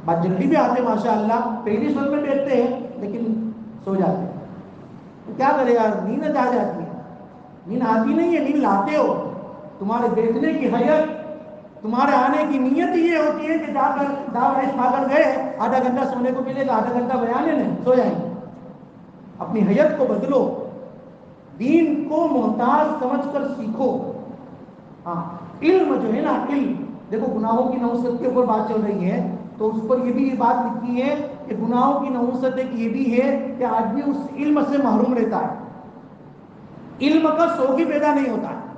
بات جلدی بھی آتے ماشاءاللہ، پہلی سن میں بیٹھتے ہیں لیکن سو جاتے ہیں. تو کیا کرے یار، نیند آ جاتی ہے. نیند آتی نہیں ہے، نیند لاتے ہو. تمہارے بیٹھنے کی حیت، تمہارے آنے کی نیت یہ ہوتی ہے کہ جا کر دال رائس کھا کر گئے، آدھا گھنٹہ سونے کو ملے گا، آدھا گھنٹہ بیان ہے نہیں، سو جائیں گے. اپنی حیت کو بدلو، دین کو محتاج سمجھ کر سیکھو. علم جو ہے نا، علم دیکھو گناہوں کی نحوست کے اوپر بات چل رہی ہے تو اس پر یہ بھی یہ بات لکھی ہے کہ گناہوں کی نحوست ایک یہ بھی ہے کہ آدمی اس علم سے محروم رہتا ہے. علم کا شوق ہی پیدا نہیں ہوتا ہے.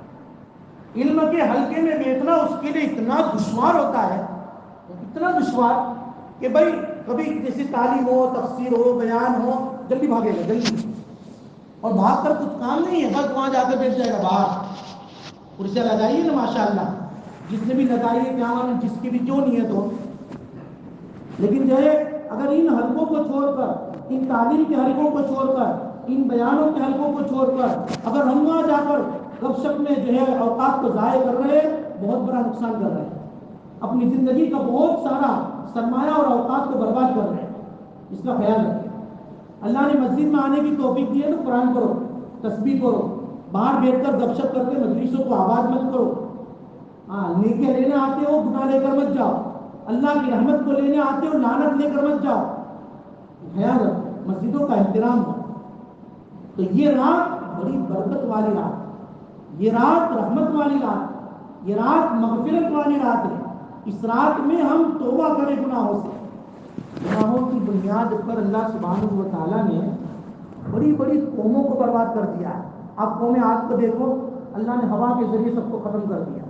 علم کے حلقے میں بیٹھنا اس کے لیے اتنا دشوار ہوتا ہے، اتنا دشوار کہ بھائی کبھی جیسی تعلیم ہو، تفسیر ہو، بیان ہو، جلدی بھاگے گا جلدی، اور بھاگ کر کچھ کام نہیں ہے، بس وہاں جا کر بیٹھ جائے گا باہر۔ کرسیاں لگائیے نا ماشاءاللہ، جس نے بھی لگائی ہے کیا معلوم جس کی بھی جو نیت ہو، لیکن جو ہے اگر ان حلقوں کو چھوڑ کر، ان تعلیم کے حلقوں کو چھوڑ کر، ان بیانوں کے حلقوں کو چھوڑ کر اگر ہم وہاں جا کر گپ شپ میں جو ہے اوقات کو ضائع کر رہے ہیں، بہت بڑا نقصان کر رہے ہیں، اپنی زندگی کا بہت سارا سرمایہ اور اوقات کو برباد کر رہے ہیں، اس کا خیال رکھیں۔ اللہ نے مسجد میں آنے کی توفیق دی ہے تو قرآن پڑھو، تسبیح کرو، باہر بیٹھ کر گپ شپ کر کے مجلسوں کو آباد مت کرو، ہاں نیکیاں لینے آتے ہو گناہ لے کر مت جاؤ، اللہ کی رحمت کو لینے آتے ہو لعنت لے کر مت جاؤ، خیال رکھو، مسجدوں کا احترام ہو۔ تو یہ رات بڑی برکت والی رات، یہ رات رحمت والی رات، یہ رات مغفرت والی رات ہے۔ اس رات میں ہم توبہ کریں گناہوں سے۔ گناہوں کی بنیاد پر اللہ سبحانہ و تعالیٰ نے بڑی بڑی قوموں کو برباد کر دیا ہے۔ اب قوم عاد کو دیکھو، اللہ نے ہوا کے ذریعے سب کو ختم کر دیا،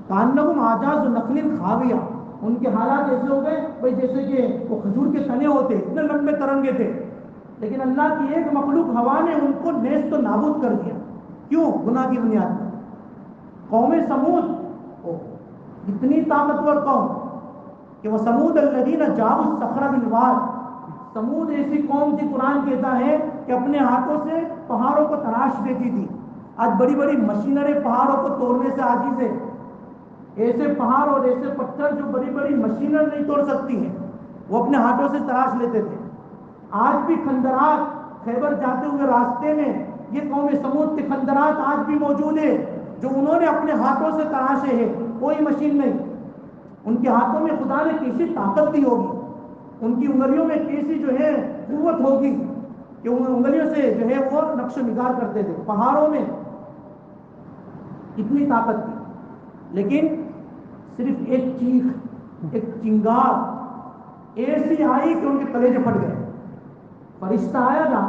کانہم اعجاز نخل خاویہ، ان کے حالات ایسے ہو گئے بھائی جیسے کہ وہ کھجور کے تنے ہوتے، اتنے لمبے ترنگے تھے، لیکن اللہ کی ایک مخلوق ہوا نے ان کو نیست و نابود کر دیا۔ کیوں؟ گناہ کی بنیاد پر۔ قوم سمود اتنی طاقتور قوم کہ وہ سمود الذین جابوا الصخر بالواد، سمود ایسی قوم تھی، قرآن کہتا ہے کہ اپنے ہاتھوں سے پہاڑوں کو تراش دیتی تھی۔ آج بڑی بڑی مشینریں پہاڑوں کو توڑنے سے عاجز ہے، ایسے پہاڑ اور ایسے پتھر جو بڑی بڑی مشینر نہیں توڑ سکتی ہیں، وہ اپنے ہاتھوں سے تراش لیتے تھے۔ آج بھی کھندرات خیبر جاتے ہوئے راستے میں یہ قوم سمود کے کھندرات آج بھی موجود ہے، جو انہوں نے اپنے ہاتھوں سے تراشے ہیں، کوئی مشین نہیں۔ ان کے ہاتھوں میں خدا نے کیسی طاقت دی ہوگی، ان کی انگلیوں میں کیسی جو ہے قوت ہوگی کہ ان انگلیوں سے جو ہے وہ نقش و نگار کرتے تھے، پہاڑوں میں کتنی طاقت تھی، لیکن صرف ایک چیخ، ایک چنگار ایسی آئی کہ ان کے کلیجے پھٹ گئے۔ فرشتہ آیا تھا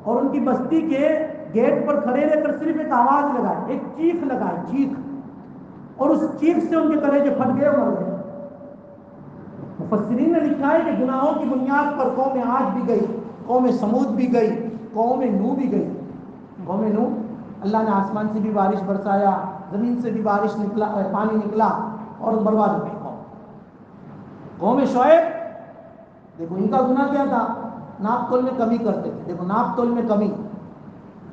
اور ان کی بستی کے گیٹ پر کھڑے رہ کر صرف ایک آواز لگائے، ایک چیخ لگائے، چیخ، اور اس چیخ سے ان کے کلیجے پھٹ گئے اور مر گئے۔ مفسرین نے لکھا ہے کہ گناہوں کی بنیاد پر قوم عاد بھی گئی، قوم سمود بھی گئی، قوم نوح بھی گئی۔ قوم نوح، اللہ نے آسمان سے بھی بارش برسایا، زمین سے بھی بارش نکلا، پانی نکلا اور برباد ہو گئی قوم۔ قوم شعیب، دیکھو ان کا گناہ کیا تھا، ناپ تول میں کمی کرتے تھے۔ دیکھو ناپ تول میں کمی،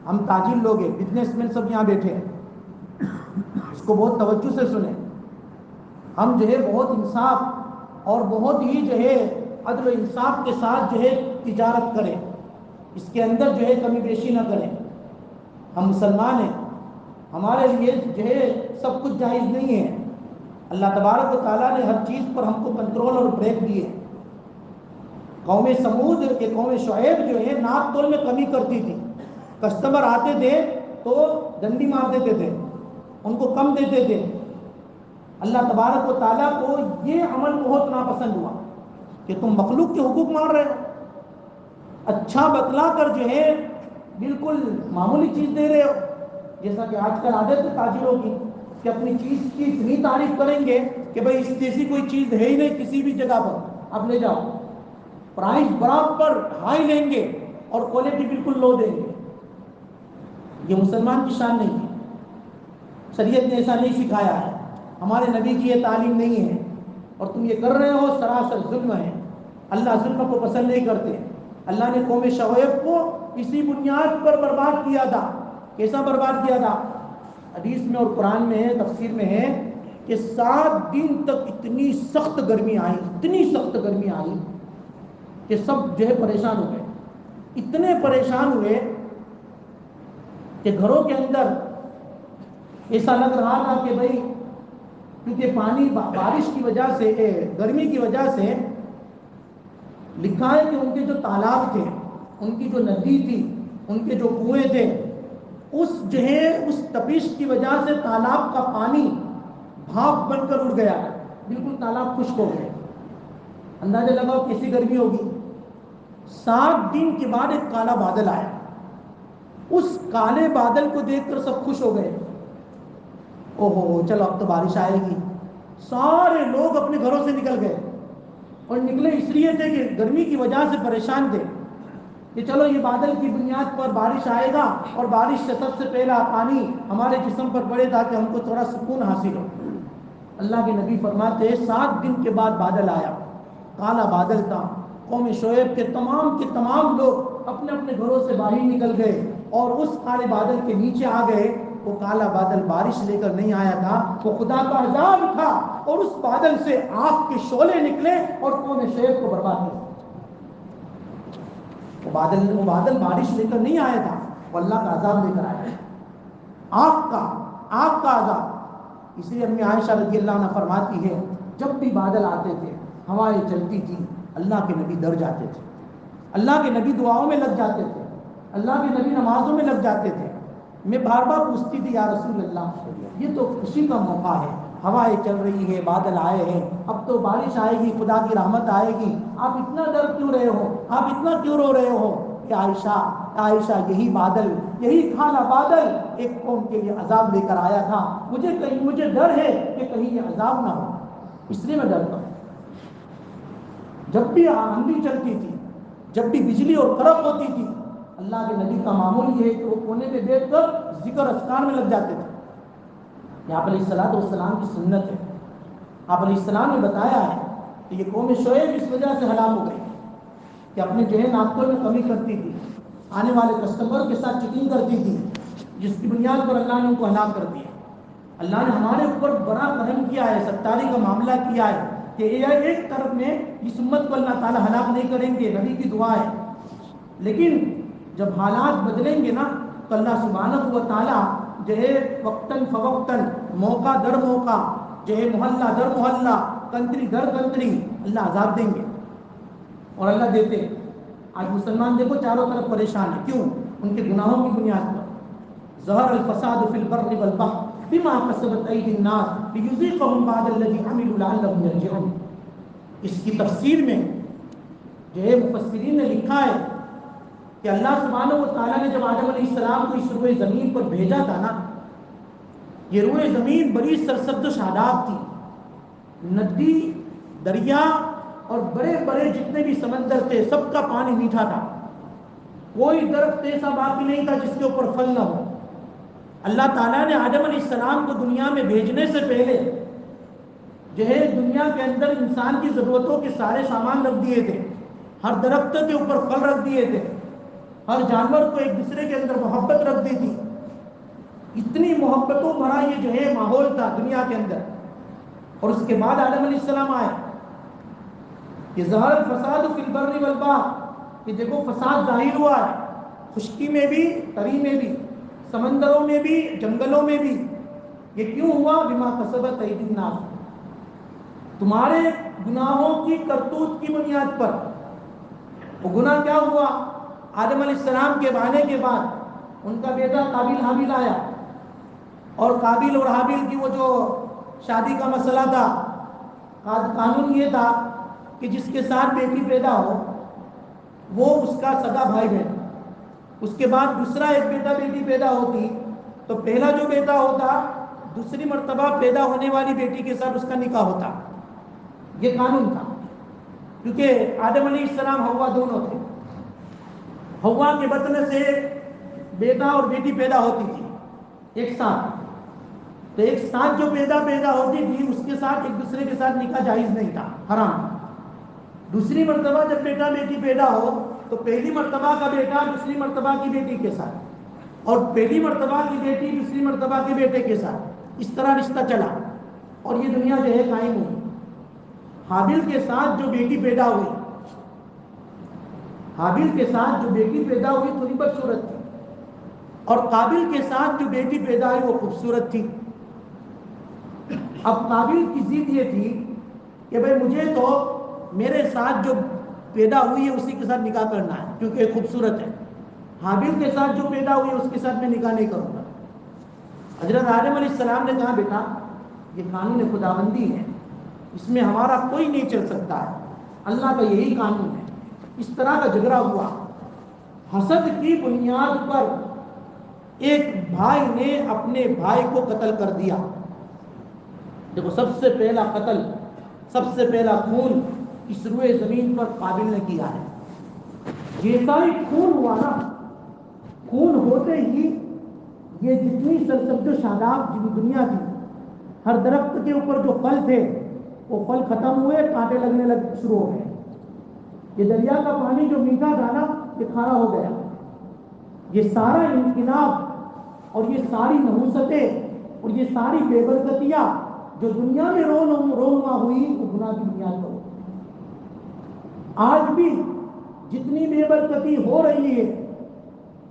ہم تاجر لوگ ہیں، بزنس مین سب یہاں بیٹھے ہیں، اس کو بہت توجہ سے سنیں۔ ہم جو ہے بہت انصاف اور بہت ہی جو ہے عدل و انصاف کے ساتھ جو ہے تجارت کریں، اس کے اندر جو ہے کمی بیشی نہ کریں۔ ہم مسلمان ہیں، ہمارے لیے جو ہے سب کچھ جائز نہیں ہے، اللہ تبارک و تعالیٰ نے ہر چیز پر ہم کو کنٹرول اور بریک دیے۔ قوم سمود کے قوم شعیب جو ہے ناپ تول میں کمی کرتی تھی، کسٹمر آتے تھے تو ڈنڈی مار دیتے تھے، ان کو کم دیتے تھے۔ اللہ تبارک و تعالیٰ کو یہ عمل بہت ناپسند ہوا کہ تم مخلوق کے حقوق مار رہے ہو، اچھا بتلا کر جو ہے بالکل معمولی چیز دے رہے ہو، جیسا کہ آج کل عادت ہے تاجروں کی کہ اپنی چیز کی اتنی تعریف کریں گے کہ بھائی اس جیسی کوئی چیز ہے ہی نہیں کسی بھی جگہ پر، اب لے جاؤ، پرائز برابر ہائی لیں گے اور کوالٹی بالکل لو دیں گے۔ یہ مسلمان کی شان نہیں ہے، شریعت نے ایسا نہیں سکھایا ہے، ہمارے نبی کی یہ تعلیم نہیں ہے، اور تم یہ کر رہے ہو سراسر ظلم ہے۔ اللہ ظلم کو پسند نہیں کرتے۔ اللہ نے قوم شعیب کو اسی بنیاد پر برباد کیا تھا۔ کیسا برباد کیا تھا؟ حدیث میں اور قرآن میں ہے، تفسیر میں ہے کہ 7 دن تک اتنی سخت گرمی آئی، اتنی سخت گرمی آئی کہ سب جو ہے پریشان ہو گئے، اتنے پریشان ہوئے کہ گھروں کے اندر ایسا لگ رہا تھا کہ بھائی کیونکہ پانی بارش کی وجہ سے، گرمی کی وجہ سے، لکھا ہے کہ ان کے جو تالاب تھے، ان کی جو ندی تھی، ان کے جو کنویں تھے، اس تپش کی وجہ سے تالاب کا پانی بھاپ بن کر اڑ گیا، بالکل تالاب خشک ہو گئے۔ اندازہ لگاؤ کیسی گرمی ہوگی۔ 7 دن کے بعد ایک کالا بادل آیا، اس کالے بادل کو دیکھ کر سب خوش ہو گئے، او ہو چلو اب تو بارش آئے گی. سارے لوگ اپنے گھروں سے نکل گئے, اور نکلے اس لیے تھے کہ گرمی کی وجہ سے پریشان تھے کہ چلو یہ بادل کی بنیاد پر بارش آئے گا, اور بارش سے سب سے پہلا پانی ہمارے جسم پر پڑے تاکہ ہم کو تھوڑا سکون حاصل ہو. اللہ کے نبی فرماتے 7 دن کے بعد بادل آیا, کالا بادل تھا. قوم شعیب کے تمام لوگ اپنے اپنے گھروں سے باہر نکل گئے اور اس کالے بادل کے نیچے آ گئے. وہ کالا بادل بارش لے کر نہیں آیا تھا, وہ خدا کا عذاب تھا, اور اس بادل سے آگ کے شعلے نکلے اور قوم شعیب کو برباد کر. وہ بادل بارش لے کر نہیں آیا تھا, وہ اللہ کا عذاب لے کر آیا, آگ کا عذاب. اس لیے امی عائشہ رضی اللہ عنہ فرماتی ہے جب بھی بادل آتے تھے, ہوائیں چلتی تھی, اللہ کے نبی ڈر جاتے تھے, اللہ کے نبی دعاؤں میں لگ جاتے تھے, اللہ کے نبی نمازوں میں لگ جاتے تھے. میں بار بار پوچھتی تھی یا رسول اللہ یہ تو خوشی کا موقع ہے, ہوائیں چل رہی ہے, بادل آئے ہیں, اب تو بارش آئے گی, خدا کی رحمت آئے گی, آپ اتنا ڈر کیوں رہے ہو, آپ اتنا کیوں رو رہے ہو؟ کہ عائشہ یہی بادل, یہی کالا بادل ایک قوم کے لیے عذاب لے کر آیا تھا. مجھے ڈر ہے کہ کہیں یہ عذاب نہ ہو, اس لیے میں ڈرتا ہوں. جب بھی آندھی چلتی تھی, جب بھی بجلی اور کڑک ہوتی تھی, اللہ کے نبی کا معمول یہ ہے کہ وہ کونے میں بیٹھ کر ذکر اذکار میں لگ جاتے تھے. یہ آپ علیہ الصلوۃ والسلام کی سنت ہے. آپ علیہ السلام نے بتایا ہے کہ یہ قوم شعیب اس وجہ سے ہلاک ہو گئی کہ اپنے جو ہے ناقتوں میں کمی کرتی تھی, آنے والے کسٹمر کے ساتھ چیٹنگ کرتی تھی, جس کی بنیاد پر اللہ نے ان کو ہلاک کر دیا. اللہ نے ہمارے اوپر بڑا کرم کیا ہے, ستاری کا معاملہ کیا ہے کہ ایک طرف میں اس امت کو اللہ تعالیٰ ہلاک نہیں کریں گے, نبی کی دعا ہے. لیکن جب حالات بدلیں گے نا تو اللہ سبحانہ و تعالیٰ جو ہے وقتاً فوقتاً, موقع در موقع, جو ہے محلہ در محلہ, کنتری در کنتری اللہ عذاب دیں گے. اور اللہ دیتے. آج مسلمان دیکھو چاروں طرف پریشان ہے, کیوں؟ ان کے گناہوں کی بنیاد پر. ظہر الفساد فی البر والبحر بما کسبت ایدی الناس لیذیقہم بعض الذی عملوا لعلہم یرجعون. اس کی تفسیر میں جو ہے مفسرین نے لکھا ہے کہ اللہ سبحانہ و تعالیٰ نے جب آدم علیہ السلام کو اس روئے زمین پر بھیجا تھا نا, یہ روئے زمین بڑی سرسبز و شاداب تھی. ندی, دریا اور بڑے بڑے جتنے بھی سمندر تھے سب کا پانی میٹھا تھا. کوئی درخت ایسا باقی نہیں تھا جس کے اوپر پھل نہ ہو. اللہ تعالیٰ نے آدم علیہ السلام کو دنیا میں بھیجنے سے پہلے جو ہے دنیا کے اندر انسان کی ضرورتوں کے سارے سامان رکھ دیے تھے, ہر درخت کے اوپر پھل رکھ دیے تھے, ہر جانور کو ایک دوسرے کے اندر محبت رکھ دی تھی. اتنی محبتوں بھرا یہ جو ہے ماحول تھا دنیا کے اندر. اور اس کے بعد آدم علیہ السلام آئے کہ ظہر الفساد فی البر والبحر, کہ دیکھو فساد ظاہر ہوا ہے, خشکی میں بھی, تری میں بھی, سمندروں میں بھی, جنگلوں میں بھی. یہ کیوں ہوا؟ بما کسبت ایدی الناس, تمہارے گناہوں کی کرتوت کی بنیاد پر. وہ گناہ کیا ہوا؟ آدم علیہ السلام کے آنے کے بعد ان کا بیٹا قابیل حابیل آیا, اور قابیل اور حابیل کی وہ جو شادی کا مسئلہ تھا, قانون یہ تھا کہ جس کے ساتھ بیٹی پیدا ہو وہ اس کا سگا بھائی بہن. اس کے بعد دوسرا ایک بیٹا بیٹی پیدا ہوتی تو پہلا جو بیٹا ہوتا دوسری مرتبہ پیدا ہونے والی بیٹی کے ساتھ اس کا نکاح ہوتا. یہ قانون تھا, کیونکہ آدم علیہ السلام حوا دونوں تھے. حوا کے بطن سے بیٹا اور بیٹی پیدا ہوتی تھی ایک ساتھ, تو ایک ساتھ جو پیدا ہوتی تھی اس کے ساتھ ایک دوسرے کے ساتھ نکاح جائز نہیں تھا, حرام. دوسری مرتبہ جب بیٹا بیٹی پیدا ہو تو پہلی مرتبہ کا بیٹا دوسری مرتبہ کی بیٹی کے ساتھ, اور پہلی مرتبہ کی بیٹی دوسری مرتبہ کے بیٹے کے ساتھ, اس طرح رشتہ چلا اور یہ دنیا جو ہے قائم ہوئی. حابیل کے ساتھ جو بیٹی پیدا ہوئی, حابیل کے ساتھ جو بیٹی پیدا ہوئی تھوڑی بدصورت تھی, اور قابیل کے ساتھ جو بیٹی پیدا ہوئی وہ خوبصورت تھی. اب قابیل کی ضد یہ تھی کہ بھئی مجھے تو میرے ساتھ جو پیدا ہوئی ہے اسی کے ساتھ نکاح کرنا ہے کیونکہ یہ خوبصورت ہے. حابیل کے ساتھ جو پیدا ہوئی ہے اس کے ساتھ میں نکاح نہیں کروں گا. حضرت آدم علیہ السلام نے کہا بیٹا یہ قانون خداوندی ہے, اس میں ہمارا کوئی نہیں چل سکتا ہے, اللہ کا یہی قانون ہے. اس طرح کا جھگڑا ہوا. حسد کی بنیاد پر ایک بھائی نے اپنے بھائی کو قتل کر دیا. دیکھو سب سے پہلا قتل، سب سے پہلا خون اس روئے زمین پر قابل نے کیا ہے۔ جیسا ہی خون ہوا نا، خون ہوتے ہی یہ جتنی سرسبز و شاداب دنیا تھی، ہر درخت کے اوپر جو پھل تھے وہ پھل ختم ہوئے، کانٹے لگنے شروع ہو گئے۔ یہ دریا کا پانی جو میٹھا تھا نا، یہ کھارا ہو گیا۔ یہ سارا انقلاب اور یہ ساری نحوستیں اور یہ ساری بے برکتیاں جو دنیا میں رونما ہوئی، وہ گناہ کی بنیاد پر۔ آج بھی جتنی بے برکتی ہو رہی ہے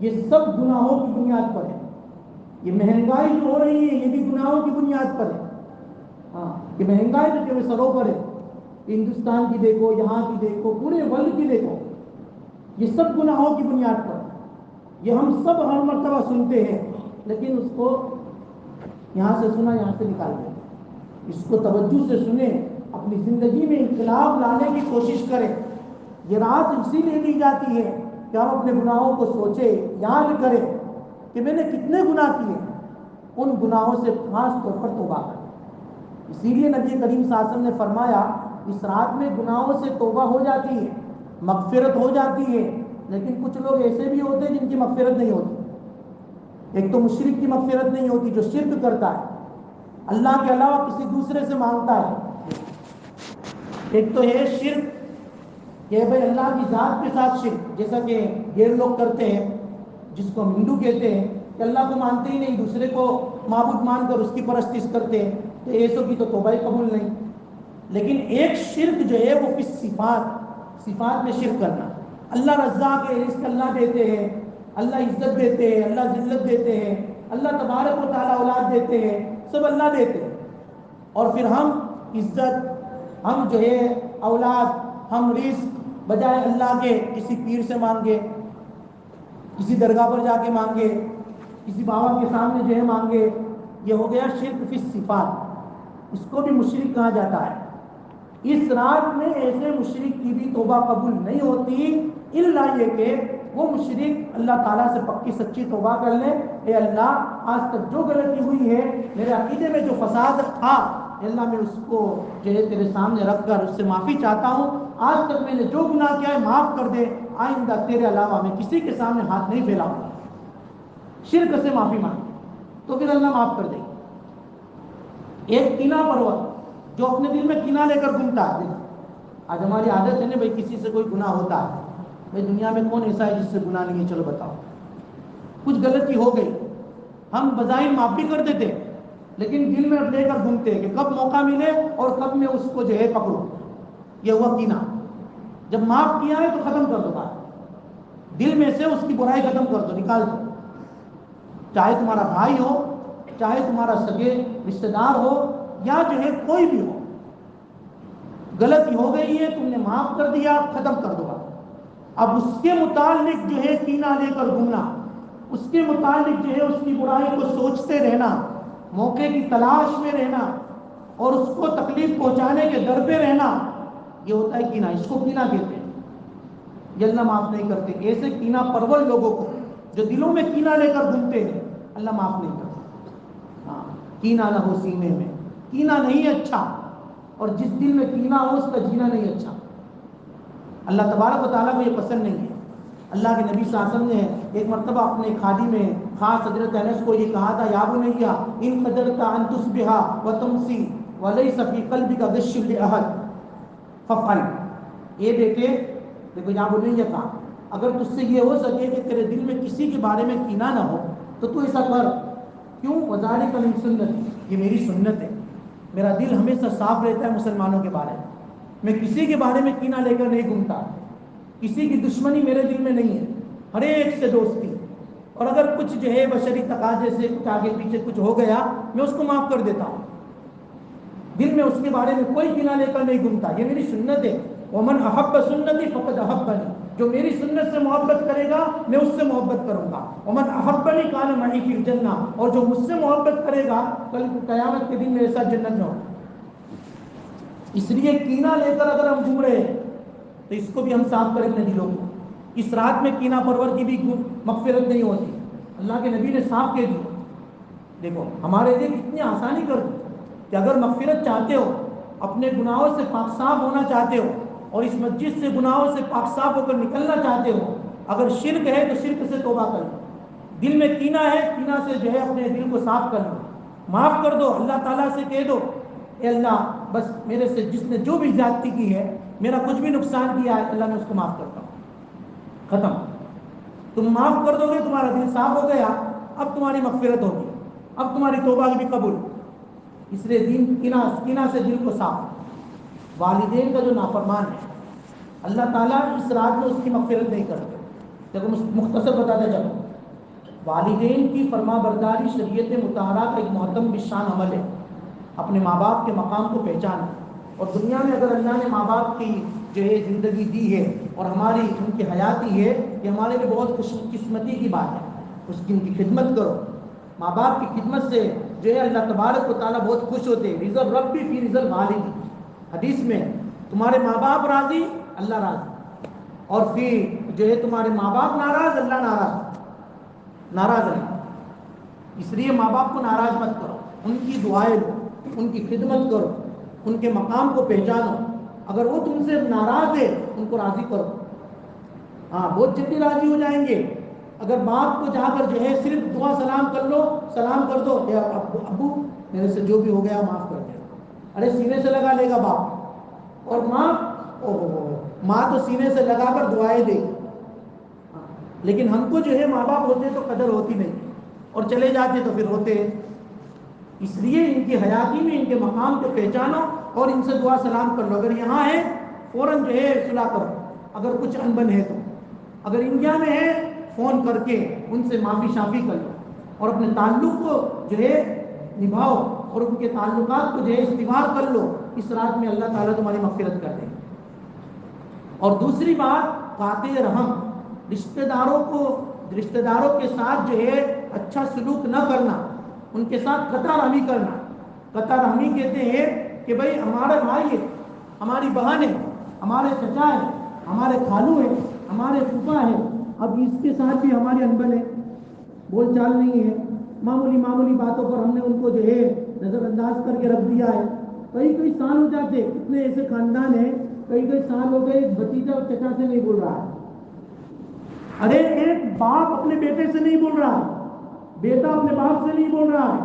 یہ سب گناہوں کی بنیاد پر ہے۔ یہ مہنگائی جو ہو رہی ہے یہ بھی گناہوں کی بنیاد پر ہے۔ ہاں، یہ مہنگائی جو کہ سروں پر ہے، ہندوستان کی دیکھو، یہاں کی دیکھو، پورے ورلڈ کی دیکھو، یہ سب گناہوں کی بنیاد پر۔ یہ ہم سب ہر مرتبہ سنتے ہیں، لیکن اس کو یہاں سے سنا یہاں سے نکال دیں۔ اس کو توجہ سے سنیں، اپنی زندگی میں انقلاب لانے کی کوشش کریں۔ یہ رات اسی لیے دی جاتی ہے کہ ہم اپنے گناہوں کو سوچیں، یاد کریں کہ میں نے کتنے گناہ کیے، ان گناہوں سے خاص طور پر توبہ کریں۔ اسی لیے نبی کریم صلی اللہ علیہ وسلم نے فرمایا اس رات میں گناہوں سے توبہ ہو جاتی ہے، مغفرت ہو جاتی ہے، لیکن کچھ لوگ ایسے بھی ہوتے ہیں جن کی مغفرت نہیں ہوتی۔ ایک تو مشرک کی مغفرت نہیں ہوتی جو شرک کرتا ہے، اللہ کے علاوہ کسی دوسرے سے مانگتا ہے۔ ایک تو ہے شرک کہ بھائی اللہ کی ذات کے ساتھ شرک، جیسا کہ غیر لوگ کرتے ہیں، جس کو ہم ہندو کہتے ہیں کہ اللہ کو مانتے ہی نہیں، دوسرے کو معبود مان کر اس کی پرستش کرتے ہیں، تو ایسوں کی تو توبہ ہی قبول نہیں۔ لیکن ایک شرک جو ہے وہ کس صفات میں شرک کرنا۔ اللہ رزاق ہے، رزق اللہ دیتے ہیں، اللہ عزت دیتے ہیں، اللہ ذلت دیتے ہیں، اللہ تبارک و تعالیٰ اولاد دیتے ہیں، سب اللہ دیتے ہیں، اور پھر ہم عزت، ہم جو ہے اولاد، ہم رزق بجائے اللہ کے کسی پیر سے مانگے، کسی درگاہ پر جا کے مانگے، کسی بابا کے سامنے جو ہے مانگے، یہ ہو گیا شرک فی الصفات۔ اس کو بھی مشرک کہا جاتا ہے۔ اس رات میں ایسے مشرک کی بھی توبہ قبول نہیں ہوتی، الا یہ کہ وہ مشرک اللہ تعالیٰ سے پکی سچی توبہ کر لے، اے اللہ آج تک جو غلطی ہوئی ہے، میرے عقیدے میں جو فساد تھا، اے اللہ میں اس کو جو ہے تیرے سامنے رکھ کر اس سے معافی چاہتا ہوں، آج تک میں نے جو گناہ کیا ہے معاف کر دے، آئندہ تیرے علاوہ میں کسی کے سامنے ہاتھ نہیں پھیلاؤں گا۔ شرک سے معافی مانگے تو پھر اللہ معاف کر دے گا۔ ایک کینہ پرور جو اپنے دل میں کینہ لے کر گھومتا ہے، آج ہماری عادت ہے نا بھائی کسی سے کوئی گناہ ہوتا ہے، بھائی دنیا میں کون ایسا ہے جس سے گناہ نہیں ہے، چلو بتاؤ کچھ غلطی ہو گئی، ہم بظاہر معاف بھی کر دیتے لیکن دل میں لے کر گھومتے ہیں کہ کب موقع ملے اور کب میں اس کو جو ہے پکڑوں۔ یہ ہوا کینہ۔ جب معاف کیا ہے تو ختم کر دو بات، دل میں سے اس کی برائی ختم کر دو، نکال دو، چاہے تمہارا بھائی ہو، چاہے تمہارا سگے رشتہ دار ہو، یا جو ہے کوئی بھی ہو، غلطی ہو گئی ہے، تم نے معاف کر دیا، ختم کر دو بات۔ اب اس کے متعلق جو ہے کینہ لے کر گھومنا، اس کے متعلق جو ہے اس کی برائی کو سوچتے رہنا، موقع کی تلاش میں رہنا اور اس کو تکلیف پہنچانے کے ڈر پہ رہنا، یہ ہوتا ہے کینہ۔ اس کو کینہ کہتے ہیں، یہ اللہ معاف نہیں کرتے۔ ایسے کینہ پرور لوگوں کو جو دلوں میں کینہ لے کر گھومتے ہیں، اللہ معاف نہیں کرتے۔ ہاں، کینہ نہ ہو سینے میں، کینہ نہیں اچھا، اور جس دل میں کینہ ہو اس کا جینا نہیں اچھا۔ اللہ تبارک و تعالیٰ کو یہ پسند نہیں ہے۔ اللہ کے نبی صلی اللہ علیہ وسلم نے ایک مرتبہ اپنے خادم میں خاص حضرت انس کو یہ کہا تھا، یا بنیا ان قدرت ان تصبح وتمسی وليس في قلبك غش لاحد فافعل۔ یہ بیٹے دیکھو، یا بنیا کہا، اگر تجھ سے یہ ہو سکے کہ تیرے دل میں کسی کے بارے میں کینہ نہ ہو تو تو ایسا کر۔ کیوں؟ وذالک من سنت، یہ میری سنت ہے، میرا دل ہمیشہ صاف رہتا ہے مسلمانوں کے بارے میں، میں کسی کے بارے میں کینہ لے کر نہیں گھومتا، کسی کی دشمنی میرے دل میں نہیں ہے، ہر ایک سے دوستی، اور اگر کچھ جو ہے بشری تقاضے سے کچھ آگے پیچھے کچھ ہو گیا میں اس کو معاف کر دیتا ہوں، دل میں اس کے بارے میں کوئی کینہ لے کر نہیں گھومتا، یہ میری سنت ہے۔ ومن احب سنتی فقد احبنی، جو میری سنت سے محبت کرے گا میں اس سے محبت کروں گا۔ ومن احبنی کان معی فی الجنہ، اور جو مجھ سے محبت کرے گا کل قیامت کے دن میرے ساتھ جنت میں ہوگا۔ اس لیے کینہ لے کر اگر ہم گھوم رہے ہیں تو اس کو بھی ہم صاف کریں اپنے دلوں کو۔ اس رات میں کینہ پرور کی بھی مغفرت نہیں ہوتی، اللہ کے نبی نے صاف کہہ دیا۔ دیکھو ہمارے لیے کتنی آسانی کر دی، کہ اگر مغفرت چاہتے ہو، اپنے گناہوں سے پاک صاف ہونا چاہتے ہو، اور اس مسجد سے گناہوں سے پاک صاف ہو کر نکلنا چاہتے ہو، اگر شرک ہے تو شرک سے توبہ کر لو، دل میں کینہ ہے، کینہ سے جو ہے اپنے دل کو صاف کر لو، معاف کر دو، اللہ تعالیٰ سے کہہ دو اے اللہ بس میرے سے جس نے جو بھی زیادتی کی ہے، میرا کچھ بھی نقصان کیا ہے، اللہ میں اس کو معاف کرتا ہوں، ختم۔ تم معاف کر دو گے، تمہارا دل صاف ہو گیا، اب تمہاری مغفرت ہوگی، اب تمہاری توبہ بھی قبول۔ اس لیے دین کینہ سے دل کو صاف۔ والدین کا جو نافرمان ہے، اللہ تعالیٰ اس رات میں اس کی مغفرت نہیں کرتے۔ دیکھو مختصر بتاتے چلو، والدین کی فرما برداری شریعت مطہرہ کا ایک محترم بشان عمل ہے، اپنے ماں باپ کے مقام کو پہچانا۔ اور دنیا میں اگر اللہ نے ماں باپ کی جو ہے زندگی دی ہے اور ہماری ان کی حیاتی ہے، یہ ہمارے لیے بہت خوش قسمتی کی بات ہے۔ اس کی ان کی خدمت کرو، ماں باپ کی خدمت سے جو ہے اللہ تبارک و تعالیٰ بہت خوش ہوتے ہیں۔ رضا ربی فی رضا الوالدی، حدیث میں تمہارے ماں باپ راضی اللہ راضی، اور پھر جو ہے تمہارے ماں باپ ناراض اللہ ناراض ہے۔ اس لیے ماں باپ کو ناراض مت کرو، ان کی دعائیں لو، ان کی خدمت کرو، ان کے مقام کو پہچانو۔ اگر وہ تم سے ناراض ہے ان کو راضی کرو، ہاں بہت جلدی راضی ہو جائیں گے۔ اگر باپ کو جا کر جو ہے صرف دعا سلام کر لو، سلام کر دو اے ابو میرے سے جو بھی ہو گیا معاف کر دے، ارے سینے سے لگا لے گا باپ، اور ماں تو سینے سے لگا کر دعائیں دے گی۔ لیکن ہم کو جو ہے ماں باپ ہوتے تو قدر ہوتی نہیں، اور چلے جاتے تو پھر ہوتے ہیں۔ اس لیے ان کی حیاتی میں ان کے مقام کو پہچانو اور ان سے دعا سلام کر لو۔ اگر یہاں ہے فوراً جو ہے صلح کرو، اگر کچھ انبن ہے تو، اگر انڈیا میں ہے فون کر کے ان سے معافی شافی کر لو، اور اپنے تعلق کو جو ہے نبھاؤ، اور ان کے تعلقات کو جو ہے استوار کر لو۔ اس رات میں اللہ تعالیٰ تمہاری مغفرت کر دے گا۔ اور دوسری بات قاطع رحم، رشتہ داروں کے ساتھ جو ہے اچھا سلوک نہ کرنا، ان کے ساتھ قطع رحمی کرنا۔ قطع رحمی کہتے ہیں کہ بھائی ہمارا بھائی ہے، ہماری بہن ہے، ہمارے چچا ہے، ہمارے خالو ہے، ہمارے پھوپھا ہے، اب اس کے ساتھ بھی ہماری انبن ہے، بول چال نہیں ہے، معمولی باتوں پر ہم نے ان کو جو ہے نظر انداز کر کے رکھ دیا ہے۔ کئی سال ہو جاتے، اتنے ایسے خاندان ہیں کئی سال ہو گئے بھتیجا اور چچا سے نہیں بول رہا ہے، ارے ایک باپ اپنے بیٹے سے نہیں بول رہا ہے، بیٹا اپنے باپ سے نہیں بول رہا ہے،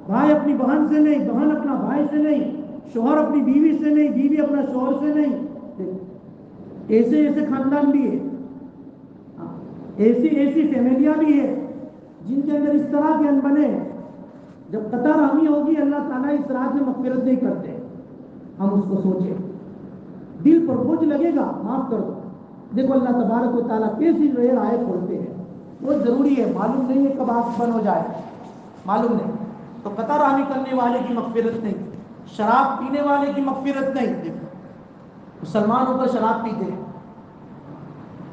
بھائی اپنی بہن سے نہیں، بہن اپنا بھائی سے نہیں، شوہر اپنی بیوی سے نہیں، بیوی اپنا شوہر سے نہیں۔ ایسے خاندان بھی ہے، ایسی فیملیاں بھی ہے جن کے اندر اس طرح کے انبنے ہیں۔ جب قطع رحمی ہوگی اللہ تعالیٰ اس رات میں مغفرت نہیں کرتے۔ ہم اس کو سوچیں، دل پر بوجھ لگے گا معاف کر دو۔ دیکھو اللہ تبارک و تعالیٰ کیسی رائے کھولتے ہیں، بہت ضروری ہے، معلوم نہیں ہے کب آنکھ بند ہو جائے، معلوم نہیں۔ تو قطع رحمی کرنے والے کی مغفرت نہیں، شراب پینے والے کی مغفرت نہیں۔ دیکھو مسلمان ہو کر شراب پیتے ہیں،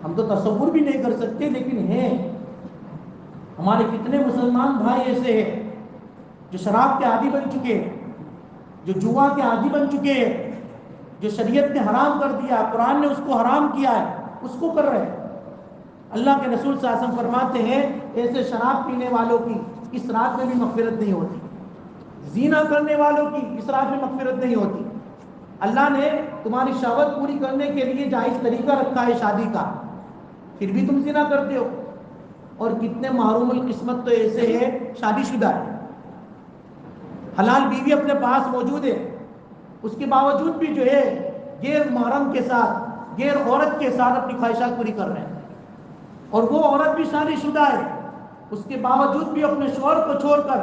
ہم تو تصور بھی نہیں کر سکتے، لیکن ہیں ہمارے کتنے مسلمان بھائی ایسے ہیں جو شراب کے عادی بن چکے ہیں، جو جوا کے عادی بن چکے ہیں، جو شریعت نے حرام کر دیا، قرآن نے اس کو حرام کیا ہے، اس کو کر رہے ہیں۔ اللہ کے رسول صلی اللہ علیہ وسلم فرماتے ہیں ایسے شراب پینے والوں کی اس رات میں بھی مغفرت نہیں ہوتی، زنا کرنے والوں کی اس رات میں مغفرت نہیں ہوتی۔ اللہ نے تمہاری شہوت پوری کرنے کے لیے جائز طریقہ رکھا ہے شادی کا، پھر بھی تم زنا کرتے ہو۔ اور کتنے محروم القسمت تو ایسے ہیں شادی شدہ ہے، حلال بیوی اپنے پاس موجود ہے، اس کے باوجود بھی جو ہے غیر محرم کے ساتھ، غیر عورت کے ساتھ اپنی خواہشات پوری کر رہے ہیں۔ اور وہ عورت بھی شادی شدہ ہے، اس کے باوجود بھی اپنے شوہر کو چھوڑ کر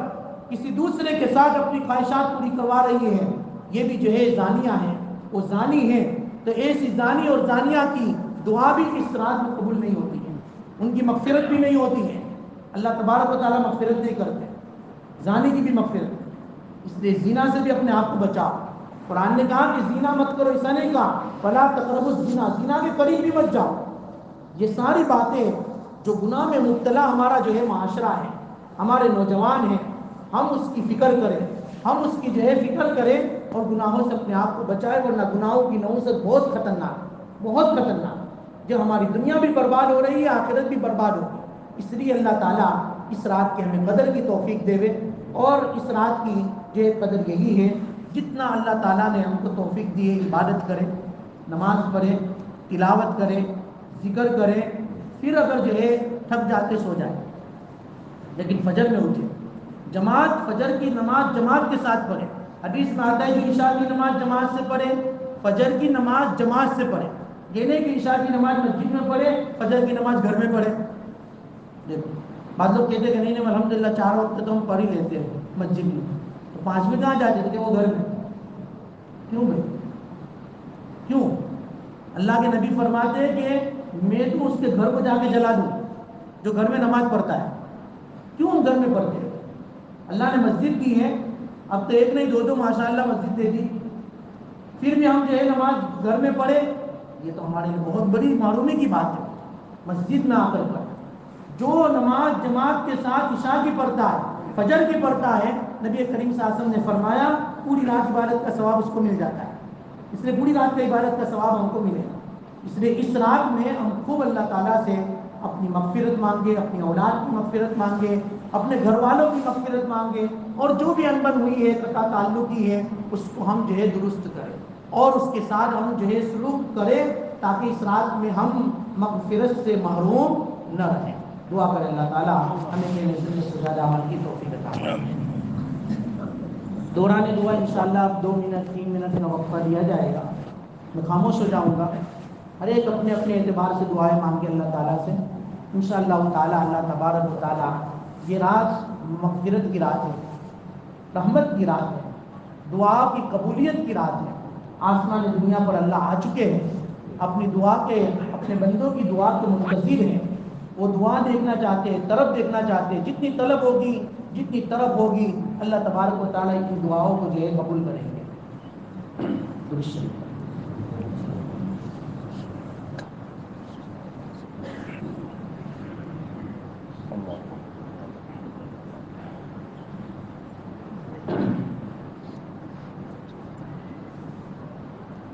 کسی دوسرے کے ساتھ اپنی خواہشات پوری کروا رہی ہے، یہ بھی جو ہے زانیہ ہے، وہ زانی ہے۔ تو ایسی زانی اور زانیہ کی دعا بھی اس رات میں قبول نہیں ہوتی ہے، ان کی مغفرت بھی نہیں ہوتی ہے، اللہ تبارک و تعالیٰ مغفرت نہیں کرتے، زانی کی بھی مغفرت۔ اس لیے زنا سے بھی اپنے آپ کو بچاؤ۔ قرآن نے کہا کہ زنا مت کرو، ایسا نہیں کہا فلا تقربوا الزنا، زنا کے قریب بھی مت جاؤ۔ یہ ساری باتیں جو گناہ میں مبتلا ہمارا جو ہے معاشرہ ہے، ہمارے نوجوان ہیں، ہم اس کی فکر کریں، ہم اس کی جو ہے فکر کریں اور گناہوں سے اپنے آپ کو بچائیں، ورنہ گناہوں کی نحوست بہت خطرناک، جو ہماری دنیا بھی برباد ہو رہی ہے، آخرت بھی برباد ہوگی۔ اس لیے اللہ تعالیٰ اس رات کی ہمیں قدر کی توفیق دے وے. اور اس رات کی جو قدر یہی ہے جتنا اللہ تعالیٰ نے ہم کو توفیق دی ہے عبادت کرے, نماز پڑھے, تلاوت کرے, ذکر کرے, پھر اگر جو ہے تھک جاتے سو جائے, لیکن فجر میں اٹھے, جماعت فجر کی نماز جماعت کے ساتھ پڑھے. حدیث میں آتا ہے کہ عشاء کی نماز جماعت سے پڑھے, فجر کی نماز جماعت سے پڑھے. یہ نہیں کہ عشاء کی نماز مسجد میں پڑھے, فجر کی نماز گھر میں پڑھے. دیکھو بعض لوگ کہتے ہیں کہ نہیں الحمدللہ 4 وقت تو ہم پڑھ ہی لیتے ہیں مسجد میں, تو 5 میں کہاں جاتے تھے کہ وہ گھر میں کیوں گئے؟ کیوں؟ اللہ کے نبی فرماتے ہیں کہ میں تو اس کے گھر کو جا کے جلا دوں جو گھر میں نماز پڑھتا ہے. کیوں ہم گھر میں پڑھتے ہیں؟ اللہ نے مسجد کی ہے, اب تو ایک نہیں 2 ماشاءاللہ مسجد دے دی, پھر بھی ہم جو ہے نماز گھر میں پڑھے, یہ تو ہمارے لیے بہت بڑی معلومی کی بات ہے. مسجد میں آ کر پڑھے. جو نماز جماعت کے ساتھ عشاء کی پڑھتا ہے, فجر کی پڑھتا ہے, نبی کریم صلی اللہ علیہ وسلم نے فرمایا پوری رات عبادت کا ثواب اس کو مل جاتا ہے. اس لیے پوری رات کا عبادت کا ثواب ہم کو ملے گا. اس لیے اس رات میں ہم خوب اللہ تعالیٰ سے اپنی مغفرت مانگے, اپنی اولاد کی مغفرت مانگے, اپنے گھر والوں کی مغفرت مانگے, اور جو بھی انبن ہوئی ہے قطع تعلقی ہے اس کو ہم جو ہے درست کریں اور اس کے ساتھ ہم جو ہے سلوک کریں تاکہ اس رات میں ہم مغفرت سے محروم نہ رہیں. دعا کریں اللہ تعالیٰ ہمیں میرے سے زیادہ عمل کی توفیق عطا فرمائے. دوران دعا انشاءاللہ اب 2 منٹ 3 منٹ کا وقفہ دیا جائے گا. میں خاموش ہو جاؤں گا, ہر ایک اپنے اپنے اعتبار سے دعائیں مانگے اللہ تعالیٰ سے. انشاءاللہ تعالیٰ اللہ تبارک و تعالیٰ یہ رات مغفرت کی رات ہے, رحمت کی رات ہے, دعا کی قبولیت کی رات ہے. آسمان دنیا پر اللہ آ چکے ہیں, اپنی دعا کے اپنے بندوں کی دعا کے منتظر ہیں. وہ دعا دیکھنا چاہتے ہیں, طرف دیکھنا چاہتے ہیں. جتنی طلب ہوگی جتنی طرف ہوگی اللہ تبارک و تعالیٰ کی دعاؤں کو جو ہے قبول کریں گے. درست شریف.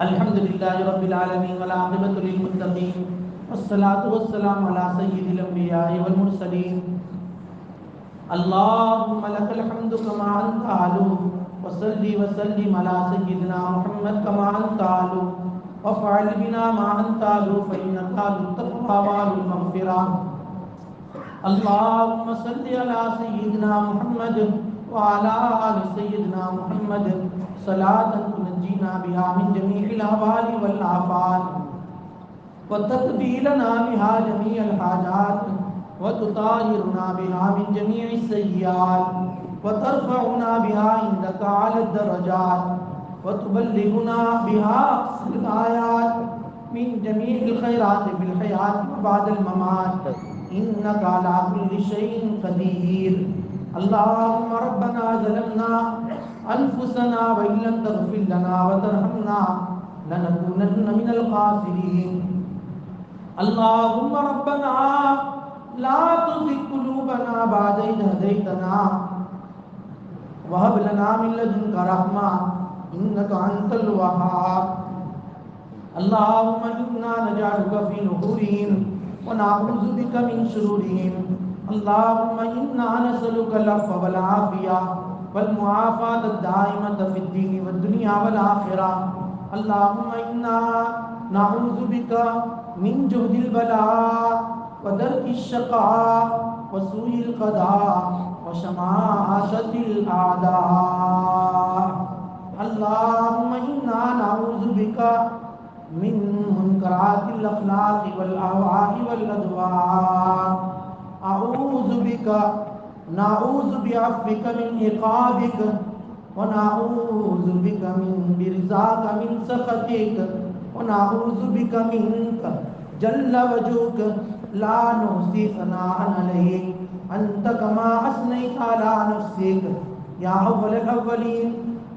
الحمد للہ رب العالمین والعاقبۃ للمتقین والصلاة والسلام علی سید الانبیاء والمرسلین. اللہم لک الحمد کما انت اہلہ وصلی وسلم علی سیدنا محمد کما انت اہلہ وافعل بنا ما انت اہلہ فانک اہل التقوی واہل المغفرہ. اللہم صلی علی سیدنا محمد وعلى آل سيدنا محمد صلاة تنجينا بها من جميع الأهوال والآفات وتقضي لنا بها جميع الحاجات وتطهرنا بها من جميع السيئات وترفعنا بها عندك على الدرجات وتبلغنا بها أقصى الغايات من جميع الخيرات في الحياة وبعد الممات إنك على كل شيء قدير. اللهم ربنا ظلمنا انفسنا وان لم تغفر لنا وترحمنا لنكونن من الخاسرين. اللهم ربنا لا تزغ قلوبنا بعد إذ هديتنا وهب لنا من لدنك رحمة إنك أنت الوهاب. اللهم إنا نجعلك في نحورهم ونعوذ بك من شرورهم. اللهم إنا نسألك العفو والعافية والمعافاة الدائمة في الدين والدنيا والآخرة. اللهم إنا نعوذ بك من جهد البلاء ودرك الشقاء وسوء القضاء وشماتة الأعداء. اللهم إنا نعوذ بك من منكرات الأخلاق والأهواء والأدواء. نعوذ بعفوك من عقابك ونعوذ بك من برزاك من سخطك ونعوذ بك منك جل وجهك لا نحصي ثناء عليك أنت كما أثنيت على نفسك يا أول الأولين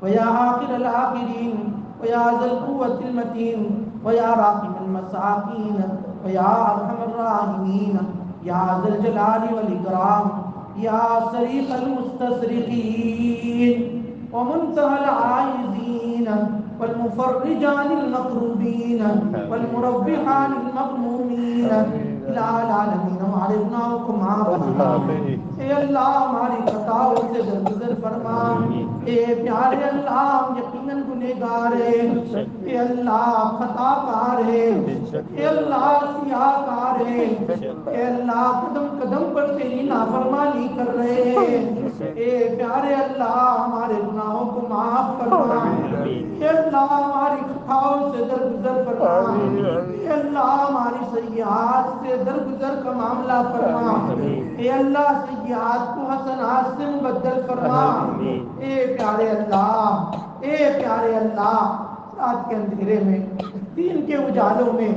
ويا آخر الآخرين ويا ذا القوة المتين ويا راحم المساكين ويا أرحم الراحمين یا ذا الجلال والاکرام یا صریخ المستصرخین ومنتهى العائزین والمفرج عن المكروبین والمربح عن المغمومین الى العالمین وعرفناكم عافنا اے اللہ ہماری خطاؤں سے درگزر فرما، اے پیارے اللہ ہم یقیناً گنہگار ہیں، اے اللہ خطا کار ہیں، اے اللہ سیاہ کار ہیں، اے اللہ قدم قدم پر تیری نافرمانی کر رہے ہیں، اے پیارے اللہ ہمارے گناہوں کو معاف فرما، اے اللہ ہماری خطاؤں سے درگزر فرما، اے اللہ ہماری سیئات سے درگزر کا معاملہ فرما، اے اللہ سیئات کو حسنات سے مبدل فرما، اے پیارے اللہ، اے پیارے اللہ رات کے اندھیرے میں، دین کے اجالوں میں،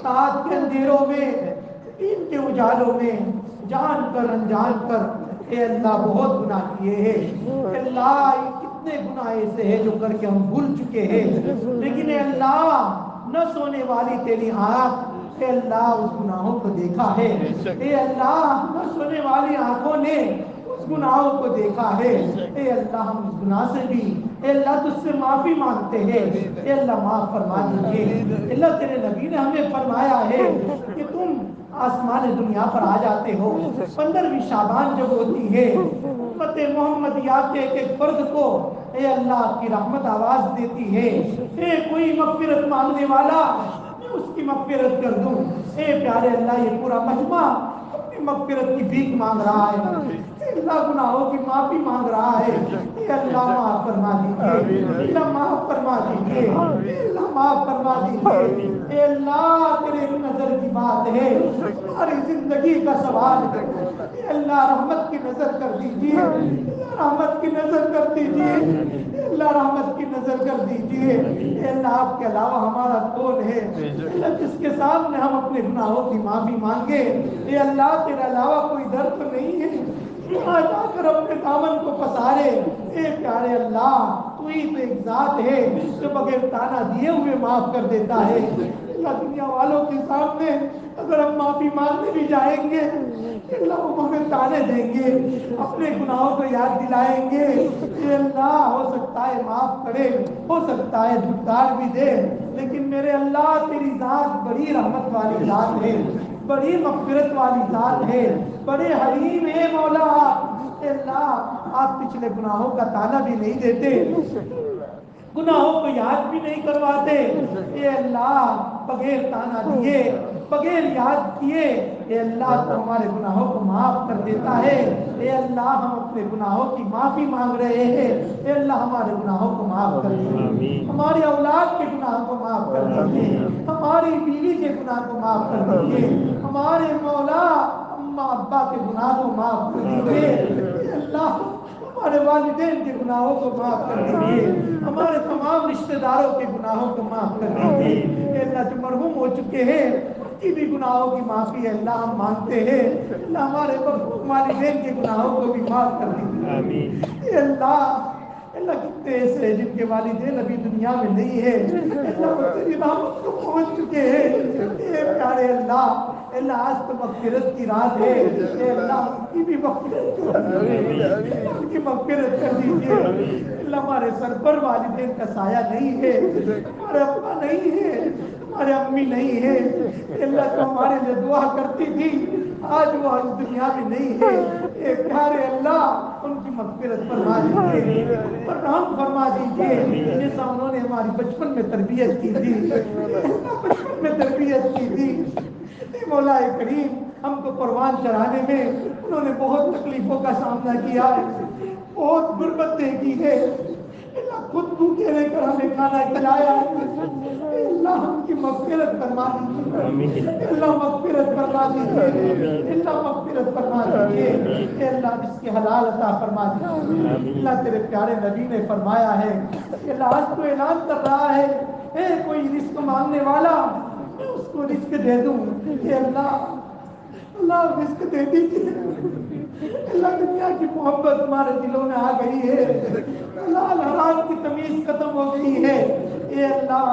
رات کے اندھیروں میں، دین کے اجالوں میں جان کر انجان کر اے اللہ بہت گناہ کیے ہیں، اے اللہ کتنے گناہ ایسے ہیں جو کر کے ہم بھول چکے ہیں، لیکن اے اللہ نہ سونے والی تیری آنکھ اے اللہ اس گناہوں کو دیکھا ہے، اے اللہ نہ سونے والی آنکھوں نے اس گناہوں کو دیکھا ہے، اے اللہ ہم اس گناہ سے بھی اے اللہ تجھ سے معافی مانگتے ہیں، اے اللہ معاف فرما دیجیے، اے اللہ تیرے نبی نے ہمیں فرمایا ہے کہ تم آسمان دنیا پر آ جاتے ہو، 15ویں شعبان جب ہوتی ہے امت محمدیہ کے ایک فرد کو اے اللہ کی رحمت آواز دیتی ہے، اے کوئی مغفرت مانگنے والا میں اس کی مغفرت کر دوں، اے پیارے اللہ یہ پورا مجمع اپنی مغفرت کی بھیک مانگ رہا ہے، اے اللہ گناہوں کی معافی مانگ رہا ہے، اے اللہ معاف فرما دیجیے، اے اللہ معاف فرما دیجیے، اے اللہ معاف فرما دیجیے، اے اللہ تیرے نظر کی بات ہے ہماری زندگی کا سوال ہے، اے اللہ رحمت کی نظر کر دیجیے، رحمت کی نظر کر دیجیے، اے اللہ رحمت کی نظر کر دیجیے، اے اللہ آپ کے علاوہ ہمارا کون ہے، اے اللہ جس کے سامنے ہم اپنے گناہوں کی معافی مانگے، اے اللہ تیرے علاوہ کوئی در تو نہیں ہے وہاں جا کر اپنے دامن کو پسارے، اے پیارے اللہ تو ہی تو ایک ذات ہے جو بغیر تانا دیے ہوئے معاف کر دیتا ہے، اللہ دنیا والوں کے سامنے اگر ہم معافی مانگنے بھی جائیں گے اللہ وہ ہمیں تانے دیں گے، اپنے گناہوں کو یاد دلائیں گے، اے اللہ ہو سکتا ہے معاف کرے، ہو سکتا ہے دھٹکار بھی دے، لیکن میرے اللہ تیری ذات بڑی رحمت والی ذات ہے، بڑی مغفرت والی ذات ہے، بڑے حلیم ہے مولا، اے اللہ آپ پچھلے گناہوں کا تانا بھی نہیں دیتے، گناہوں کو یاد بھی نہیں کرواتے، اے اللہ بغیر تانا دیے، بغیر یاد کیے اے اللہ تو ہمارے گناہوں کو معاف کر دیتا ہے، اے اللہ ہم اپنے گناہوں کی معافی مانگ رہے ہیں، اے اللہ ہمارے گناہوں کو معاف کر دیجیے، ہماری اولاد کے گناہوں کو معاف کر دیجیے، ہماری بیوی کے گناہ کو معاف کر دیجیے، ہمارے مولا اماں ابا کے گناہ کو معاف کر دیجیے، اے اللہ ہمارے والدین کے گناہوں کو معاف کر دیجیے، ہمارے تمام رشتہ داروں کے گناہوں کو معاف کر دیجیے، اے اللہ جو مرحوم ہو چکے ہیں ان کی بھی گناہوں کی معافی ہے اللہ ہم مانگتے ہیں، اللہ ہمارے مرحوم والدین کے گناہوں کو بھی معاف کر دیجیے، اے اللہ کتنے ایسے ہیں جن کے والدین ابھی دنیا میں نہیں ہے، اللہ وہ تیری رحمت کو پہنچ چکے ہیں، اے پیارے اللہ اللہ آج تو مغفرت کی رات ہے، اے اللہ ان کی بھی مغفرت کر دیجیے، ان کی مغفرت کر دیجیے، اللہ ہمارے سر پر والدین کا سایہ نہیں ہے، ہمارے ابا نہیں ہے، ہمارے امی نہیں ہے، اللہ تو ہمارے لیے دعا کرتی تھی آج وہ اس دنیا میں نہیں ہے، اے پیارے اللہ ان کی مغفرت فرما دیجیے، ان پر رحم فرما دیجیے، جیسا انہوں نے ہماری بچپن میں تربیت کی تھی، بچپن میں تربیت کی تھی، مولا کریم ہم کو پروان چڑھانے میں انہوں نے بہت تکلیفوں کا سامنا کیا ہے، بہت غربتیں کی ہے، اللہ خود بھوکے رہ کر ہمیں کھانا کھلایا ہے، اللہ ہم کی مغفرت فرما دیجیے، اللہ مغفرت فرما دیجیے، اللہ مغفرت فرما دیجیے، اللہ جس کے حلال عطا فرما دیجیے، اللہ تیرے پیارے نبی نے فرمایا ہے کہ اللہ آج تو اعلان کر رہا ہے اے کوئی رزق مانگنے والا میں اس کو رزق دے دوں، کہ اللہ رزق دے دیجیے، اللہ دنیا کی محبت ہمارے دلوں میں آ گئی ہے، اللہ حرام کی تمیز ختم ہو گئی ہے، اے اللہ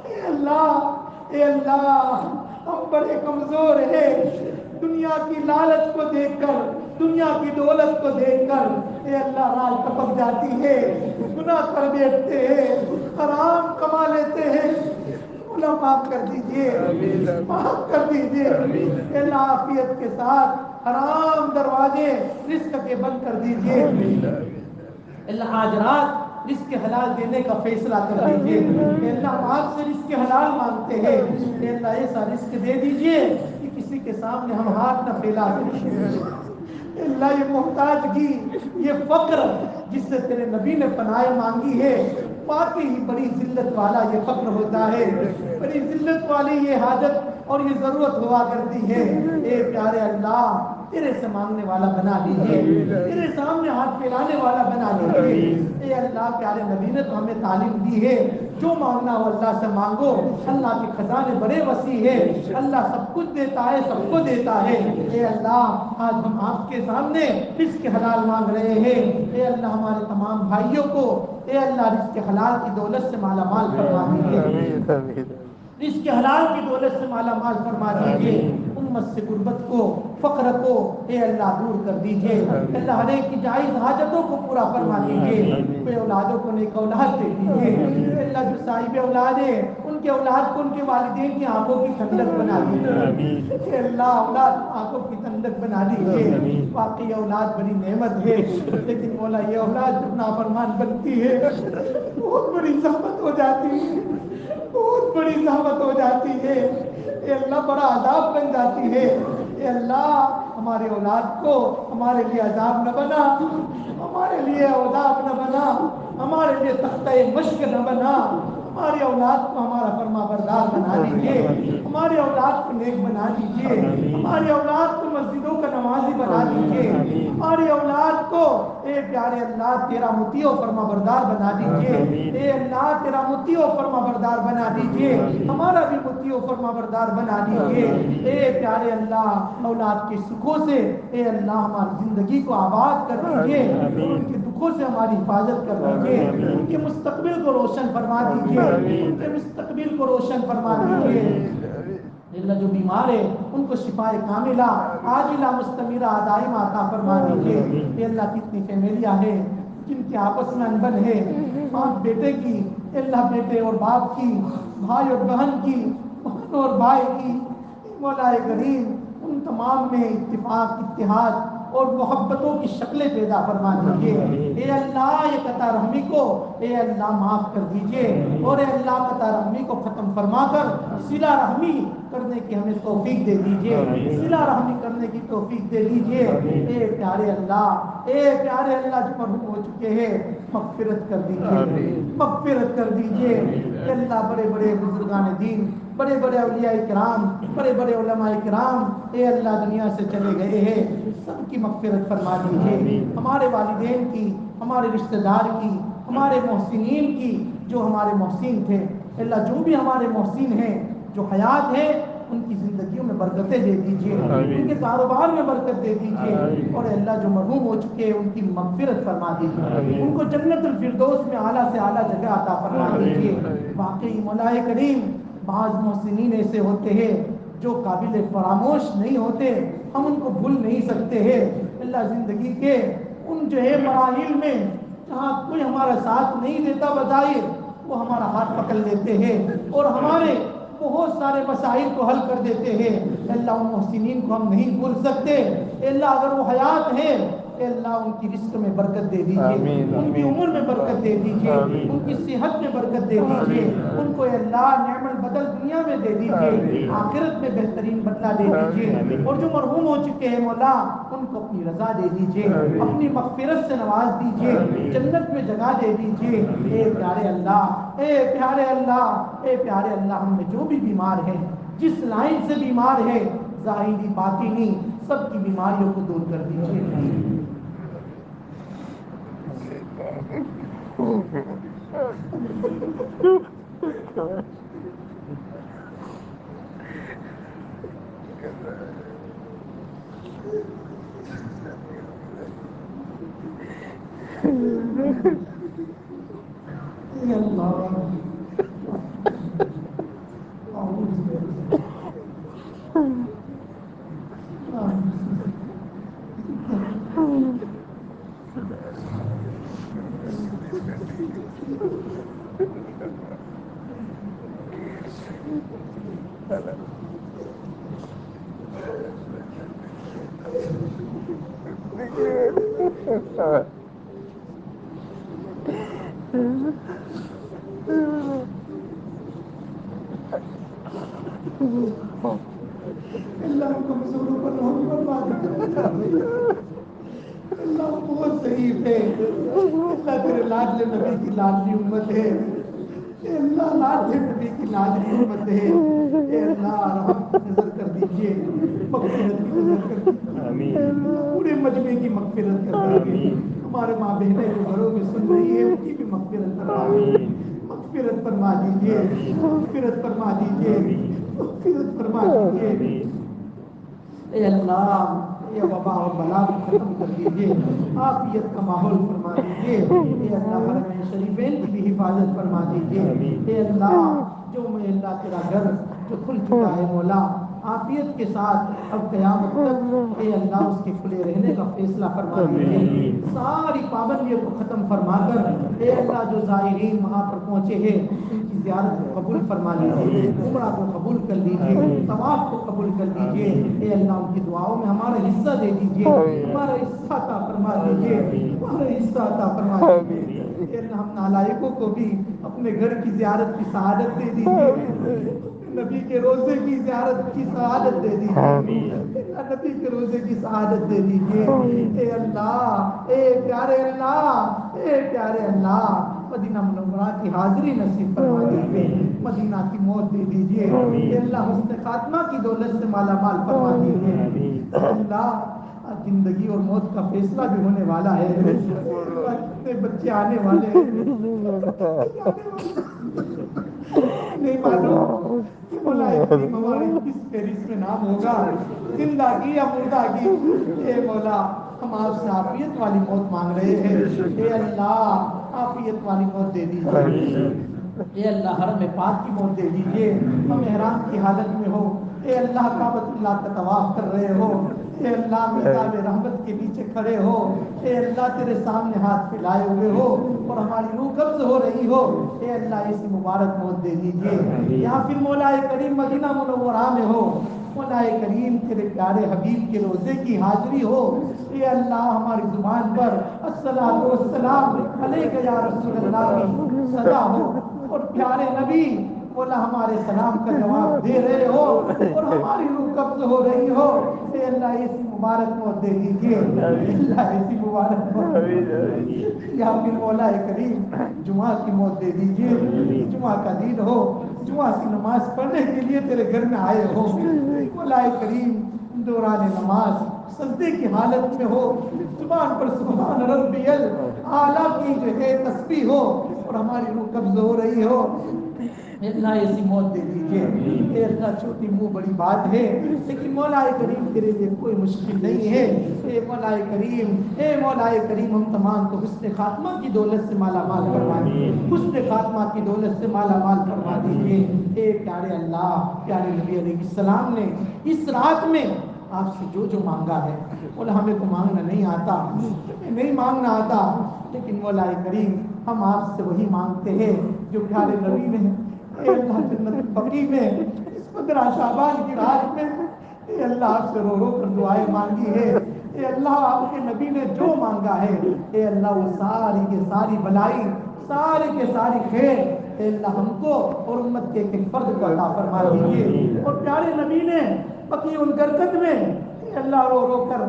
اے اللہ اے اللہ ہم بڑے کمزور ہیں، دنیا کی لالچ کو دیکھ کر دنیا کی دولت کو دیکھ کر اے اللہ راہ ٹپک جاتی ہے، گناہ کر بیٹھتے ہیں، حرام کما لیتے ہیں، اللہ معاف کر دیجئے، معاف کر دیجئے، اللہ عافیت کے ساتھ حرام دروازے رزق کے بند کر دیجئے اللہ آج رات رزق حلال دینے کا فیصلہ کر دیجئے اللہ ہم آپ سے رزق حلال مانگتے ہیں اللہ ایسا رزق دے دیجئے کہ کسی کے سامنے ہم ہاتھ نہ پھیلا سکیں اللہ یہ محتاجگی یہ فقر جس سے تیرے نبی نے پناہ مانگی ہے واقعی بڑی ذلت والا یہ فقر ہوتا ہے بڑی ذلت والی یہ حاجت اور یہ ضرورت ہوا کرتی ہے اے پیارے اللہ تیرے سے مانگنے والا بنا دیجئے تیرے سامنے ہاتھ پھیلانے والا بنا دیجئے اے اللہ پیارے نبی نے تو ہمیں تعلیم دی ہے جو مانگنا ہو اللہ سے مانگو اللہ کے خزانے بڑے وسیع ہے اللہ سب کچھ دیتا ہے سب کو دیتا ہے اے اللہ آج ہم آپ کے سامنے رزق حلال مانگ رہے ہیں اے اللہ ہمارے تمام بھائیوں کو اے اللہ رزق حلال کی دولت سے مالا مال فرما دیجئے رزق حلال کی دولت سے مالا مال فرما دیجئے امت سے غربت کو فقر کو اے اللہ دور کر دیجئے اللہ ہر ایک کی جائز حاجتوں کو پورا فرما دیجئے بے اولادوں کو نیک اولاد دے دیجئے اللہ جو صاحب اولاد ہے ان کے اولاد کو ان کے والدین کی آنکھوں کی ٹھنڈک بنا دیجئے اے اللہ اولاد آنکھوں کی ٹھنڈک بنا دیجئے واقعی اولاد بڑی نعمت ہے لیکن مولا یہ اولاد جب نافرمان بنتی ہے بہت بڑی زحمت ہو جاتی ہے بہت بڑی زحمت ہو جاتی ہے اے اللہ بڑا عذاب بن جاتی ہے اے اللہ ہمارے اولاد کو ہمارے لیے عذاب نہ بنا ہمارے لیے عذاب نہ بنا ہمارے لیے تختہ مشق نہ بنا ہماری اولاد کو ہمارا فرما بردار بنا دیجئے ہماری اولاد کو نیک بنا دیجئے ہماری اولاد کو مسجدوں کا نمازی بنا دیجئے ہماری اولاد کو اے پیارے اللہ تیرا مطیع و فرما بردار بنا دیجئے اے اللہ تیرا مطیع و فرما بردار بنا دیجئے ہمارا بھی مطیع و فرما بردار بنا دیجئے اے پیارے اللہ اولاد کے سکھوں سے اے اللہ ہماری زندگی کو آباد کر دیجئے ان کے دکھوں سے ہماری حفاظت کر دیجئے ان کے مستقبل کو روشن فرما دیجئے ان کے مستقبل کو روشن فرما دیجئے اللہ جو بیمار ہے ان کو شفاء کاملہ عاجلہ مستمرہ دائمہ عطا فرما دیجئے اے اللہ کتنی فیملیاں ہیں جن کے آپس میں انبن ہے باپ بیٹے کی اے اللہ بیٹے اور باپ کی بھائی اور بہن کی بہن اور بھائی کی مولا کریم ان تمام میں اتفاق اتحاد اور محبتوں کی شکلیں پیدا فرما دیجئے اے اللہ یہ قطع رحمی کو اے اللہ معاف کر دیجئے اور اے اللہ قطع رحمی کو ختم فرما کر صلہ رحمی کرنے کی ہمیں توفیق دے دیجئے صلہ رحمی کرنے کی توفیق دے دیجئے اے پیارے اللہ جو مرحوم ہو چکے ہیں مغفرت کر دیجئے مغفرت کر دیجئے اے اللہ بڑے بڑے بزرگان دین بڑے بڑے اولیاء کرام بڑے بڑے علماء کرام اے اللہ دنیا سے چلے گئے ہیں سب کی مغفرت فرما دیجئے ہمارے والدین کی ہمارے رشتہ دار کی ہمارے محسنین کی جو ہمارے محسن تھے اللہ جو بھی ہمارے محسن ہیں جو حیات ہیں ان کی زندگیوں میں برکتیں دے دیجئے ان کے کاروبار میں برکت دے دیجئے اور اللہ جو مرحوم ہو چکے ہیں ان کی مغفرت فرما دیجئے ان کو جنت الفردوس میں اعلیٰ سے اعلیٰ جگہ عطا فرما دیجئے واقعی مولا کریم بعض محسنین ایسے ہوتے ہیں جو قابل فراموش نہیں ہوتے ہم ان کو بھول نہیں سکتے ہیں اللہ زندگی کے ان جو ہے مراحل میں جہاں کوئی ہمارا ساتھ نہیں دیتا بظاہر وہ ہمارا ہاتھ پکڑ لیتے ہیں اور ہمارے بہت سارے مسائل کو حل کر دیتے ہیں اللہ ان محسنین کو ہم نہیں بھول سکتے اللہ اگر وہ حیات ہے اللہ ان کی رزق میں برکت دے دیجئے ان کی عمر میں برکت دے دیجئے ان کی صحت میں برکت دے دیجئے ان کو اللہ نعم البدل دنیا میں دے دیجئے آخرت میں بہترین بدلہ دے دیجئے اور جو مرحوم ہو چکے ہیں مولا ان کو اپنی رضا دے دیجئے اپنی مغفرت سے نواز دیجئے جنت میں جگہ دے دیجئے اے پیارے اللہ اے پیارے اللہ اے پیارے اللہ ہم میں جو بھی بیمار ہے جس لائن سے بیمار ہے ظاہری باطنی سب کی بیماریوں کو دور کر دیجئے اللہ ہم کمزوروں پر رحم فرما دے، اللہ ہم بہت ضعیف ہے، اللہ تیرے لاڈلے نبی کی لاڈلی امت ہے، اے اللہ لاڈلے نبی کی لاڈلی امت ہے، اے اللہ رحم کی نظر کر دیجیے، مغفرت کی نظر کر دیجیے، پورے مجمع کی مغفرت کر دیجیے، ہمارے ماں بہنیں جو گھروں میں سن رہی ہے ان کی بھی مغفرت فرما دیجیے، مغفرت فرما دیجیے، مغفرت فرما دیجیے، مغفرت فرما دیجیے، اے اللہ یہ وبا اور بلا کو ختم کر دیجیے، عافیت کا ماحول فرما دیجیے، اے اللہ حرمین شریفین کی بھی حفاظت فرما دیجیے، اے اللہ جو میں اللہ تیرا گھر جو کھل چکا ہے مولا عافیت کے ساتھ اب قیامت تک اے اللہ اس کے کھلے رہنے کا فیصلہ فرما دیجیے، ساری پابندیوں کو ختم فرما کر اے اللہ جو زائرین وہاں پر پہنچے ہیں ان کی زیارت کو قبول فرما لیجیے، عمرہ کو قبول کر لیجیے، طواف کو قبول کر لیجیے، اے اللہ ان کی دعاؤں میں ہمارا حصہ دے دیجیے، ہمارا حصہ عطا فرما دیجیے، ہمارا حصہ عطا فرما دیجیے، اے اللہ ہم نالائقوں کو بھی اپنے گھر کی زیارت کی سعادت دے دیجیے، نبی کے روزے کی زیارت کی سعادت دے دیجیے، نبی کے روزے کی سعادت دے دیجیے، اے اللہ اے پیارے اللہ، اے پیارے اللہ مدینہ منورہ کی حاضری نصیب فرما دیجیے، مدینہ کی موت دے دیجیے، اے اللہ حسن خاتمہ کی دولت سے مالا مال فرما دیجیے، اے اللہ زندگی اور موت کا فیصلہ بھی ہونے والا ہے، کتنے بچے آنے والے ہیں نہیں معلوم کہ مولا کریم ہماری کس فہرست میں نام ہوگا، زندگی یا مردگی، اے مولا ہم آپ سے عافیت والی موت مانگ رہے ہیں، اے اللہ عافیت والی موت دے دیجیے، اے اللہ حرم پاک کی موت دے دیجیے، ہم احرام کی حالت میں ہو، اے اللہ کعبۃ اللہ کا طواف کر رہے ہو، اے اللہ میدان رحمت کے نیچے کھڑے ہو، اے اللہ تیرے سامنے ہاتھ پھیلائے ہوئے ہو اور ہماری روح قبض ہو رہی ہو، اے اللہ ایسی مبارک موت دے دیجیے، یا پھر مولا کریم مدینہ منورہ میں ہو، مولا کریم تیرے پیارے حبیب کے روزے کی حاضری ہو، اے اللہ ہماری زبان پر الصلاۃ والسلام علیک یا رسول اللہ کی صدا ہو اور پیارے نبی مولا ہمارے سلام کا جواب دے رہے ہو اور ہماری روح قبض ہو رہی ہو، اے اللہ ایسی مبارک موت دے دیجیے، اللہ ایسی مبارک موت، یا پھر مولا کریم جمعہ کی موت دے دیجیے، جمعہ کا دن ہو، جمعہ کی نماز پڑھنے کے لیے تیرے گھر میں آئے ہو، مولا کریم دوران نماز سجدے کی حالت میں ہو، زبان پر سبحان ربی الاعلیٰ کی جو ہے تسبیح ہو اور ہماری روح قبض ہو رہی ہو، اے اللہ ایسی موت دے دیجیے، اے اللہ چھوٹی منہ بڑی بات ہے لیکن مولا کریم تیرے لیے کوئی مشکل نہیں ہے، اے مولا کریم ہم تمام کو حسن خاتمہ کی دولت سے مالا مال فرما دیجیے، حسن خاتمہ کی دولت سے مالا مال فرما دیجیے، اے پیارے اللہ پیارے نبی علیہ السلام نے اس رات میں آپ سے جو جو مانگا ہے، مولا ہمیں تو مانگنا نہیں آتا، نہیں مانگنا آتا، لیکن مولا کریم ہم آپ سے وہی مانگتے ہیں جو پیارے نبی نے اے اللہ جنت البقیع میں اس 15 شعبان کی رات میں اے اللہ آپ سے رو رو کر دعائیں مانگی ہے، اے اللہ آپ کے نبی نے جو مانگا ہے، اے اللہ وہ ساری کے ساری بلائی، ساری کے ساری خیر اے اللہ ہم کو اور امت کے ایک فرد کو عطا فرما دیجیے، اور پیارے نبی نے بقیع الغرقد میں اے اللہ رو رو کر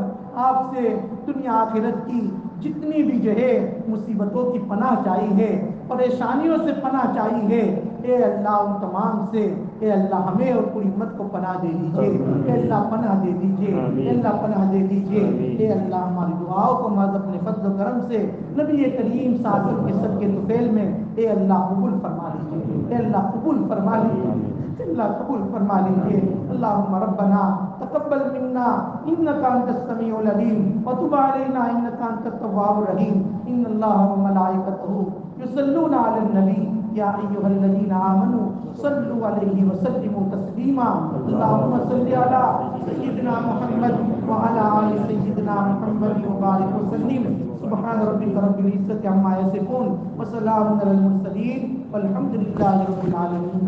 آپ سے دنیا آخرت کی جتنی بھی جو ہے مصیبتوں کی پناہ چاہی ہے، پریشانیوں سے پناہ چاہی ہے، اے اللہ ان تمام سے اے اللہ ہمیں اور پوری امت کو پناہ دے دیجیے، اے اللہ پناہ دے دیجیے، اے اللہ پناہ دے دیجیے، اے اللہ ہماری دعاؤں کو محض اپنے فضل و کرم سے نبی کریم صلی اللہ علیہ وسلم کے صدقے طفیل میں اے اللہ قبول فرما لیجیے، اے اللہ قبول فرما لیجیے، اللہ قبول فرما لیجیے، اللہم ربنا تقبل منا انک انت السمیع العلیم وتب علینا انک انت التواب الرحیم، ان اللہ وملائکتہ یصلون علی النبی یا ایھا الذین آمنوا صلوا علیہ وسلموا تسلیما، اللہم صل علی سیدنا محمد وعلی آل سیدنا محمد وبارک وسلم، سبحان ربک رب العزۃ عما یصفون وسلام علی المرسلین والحمد للہ رب العالمین۔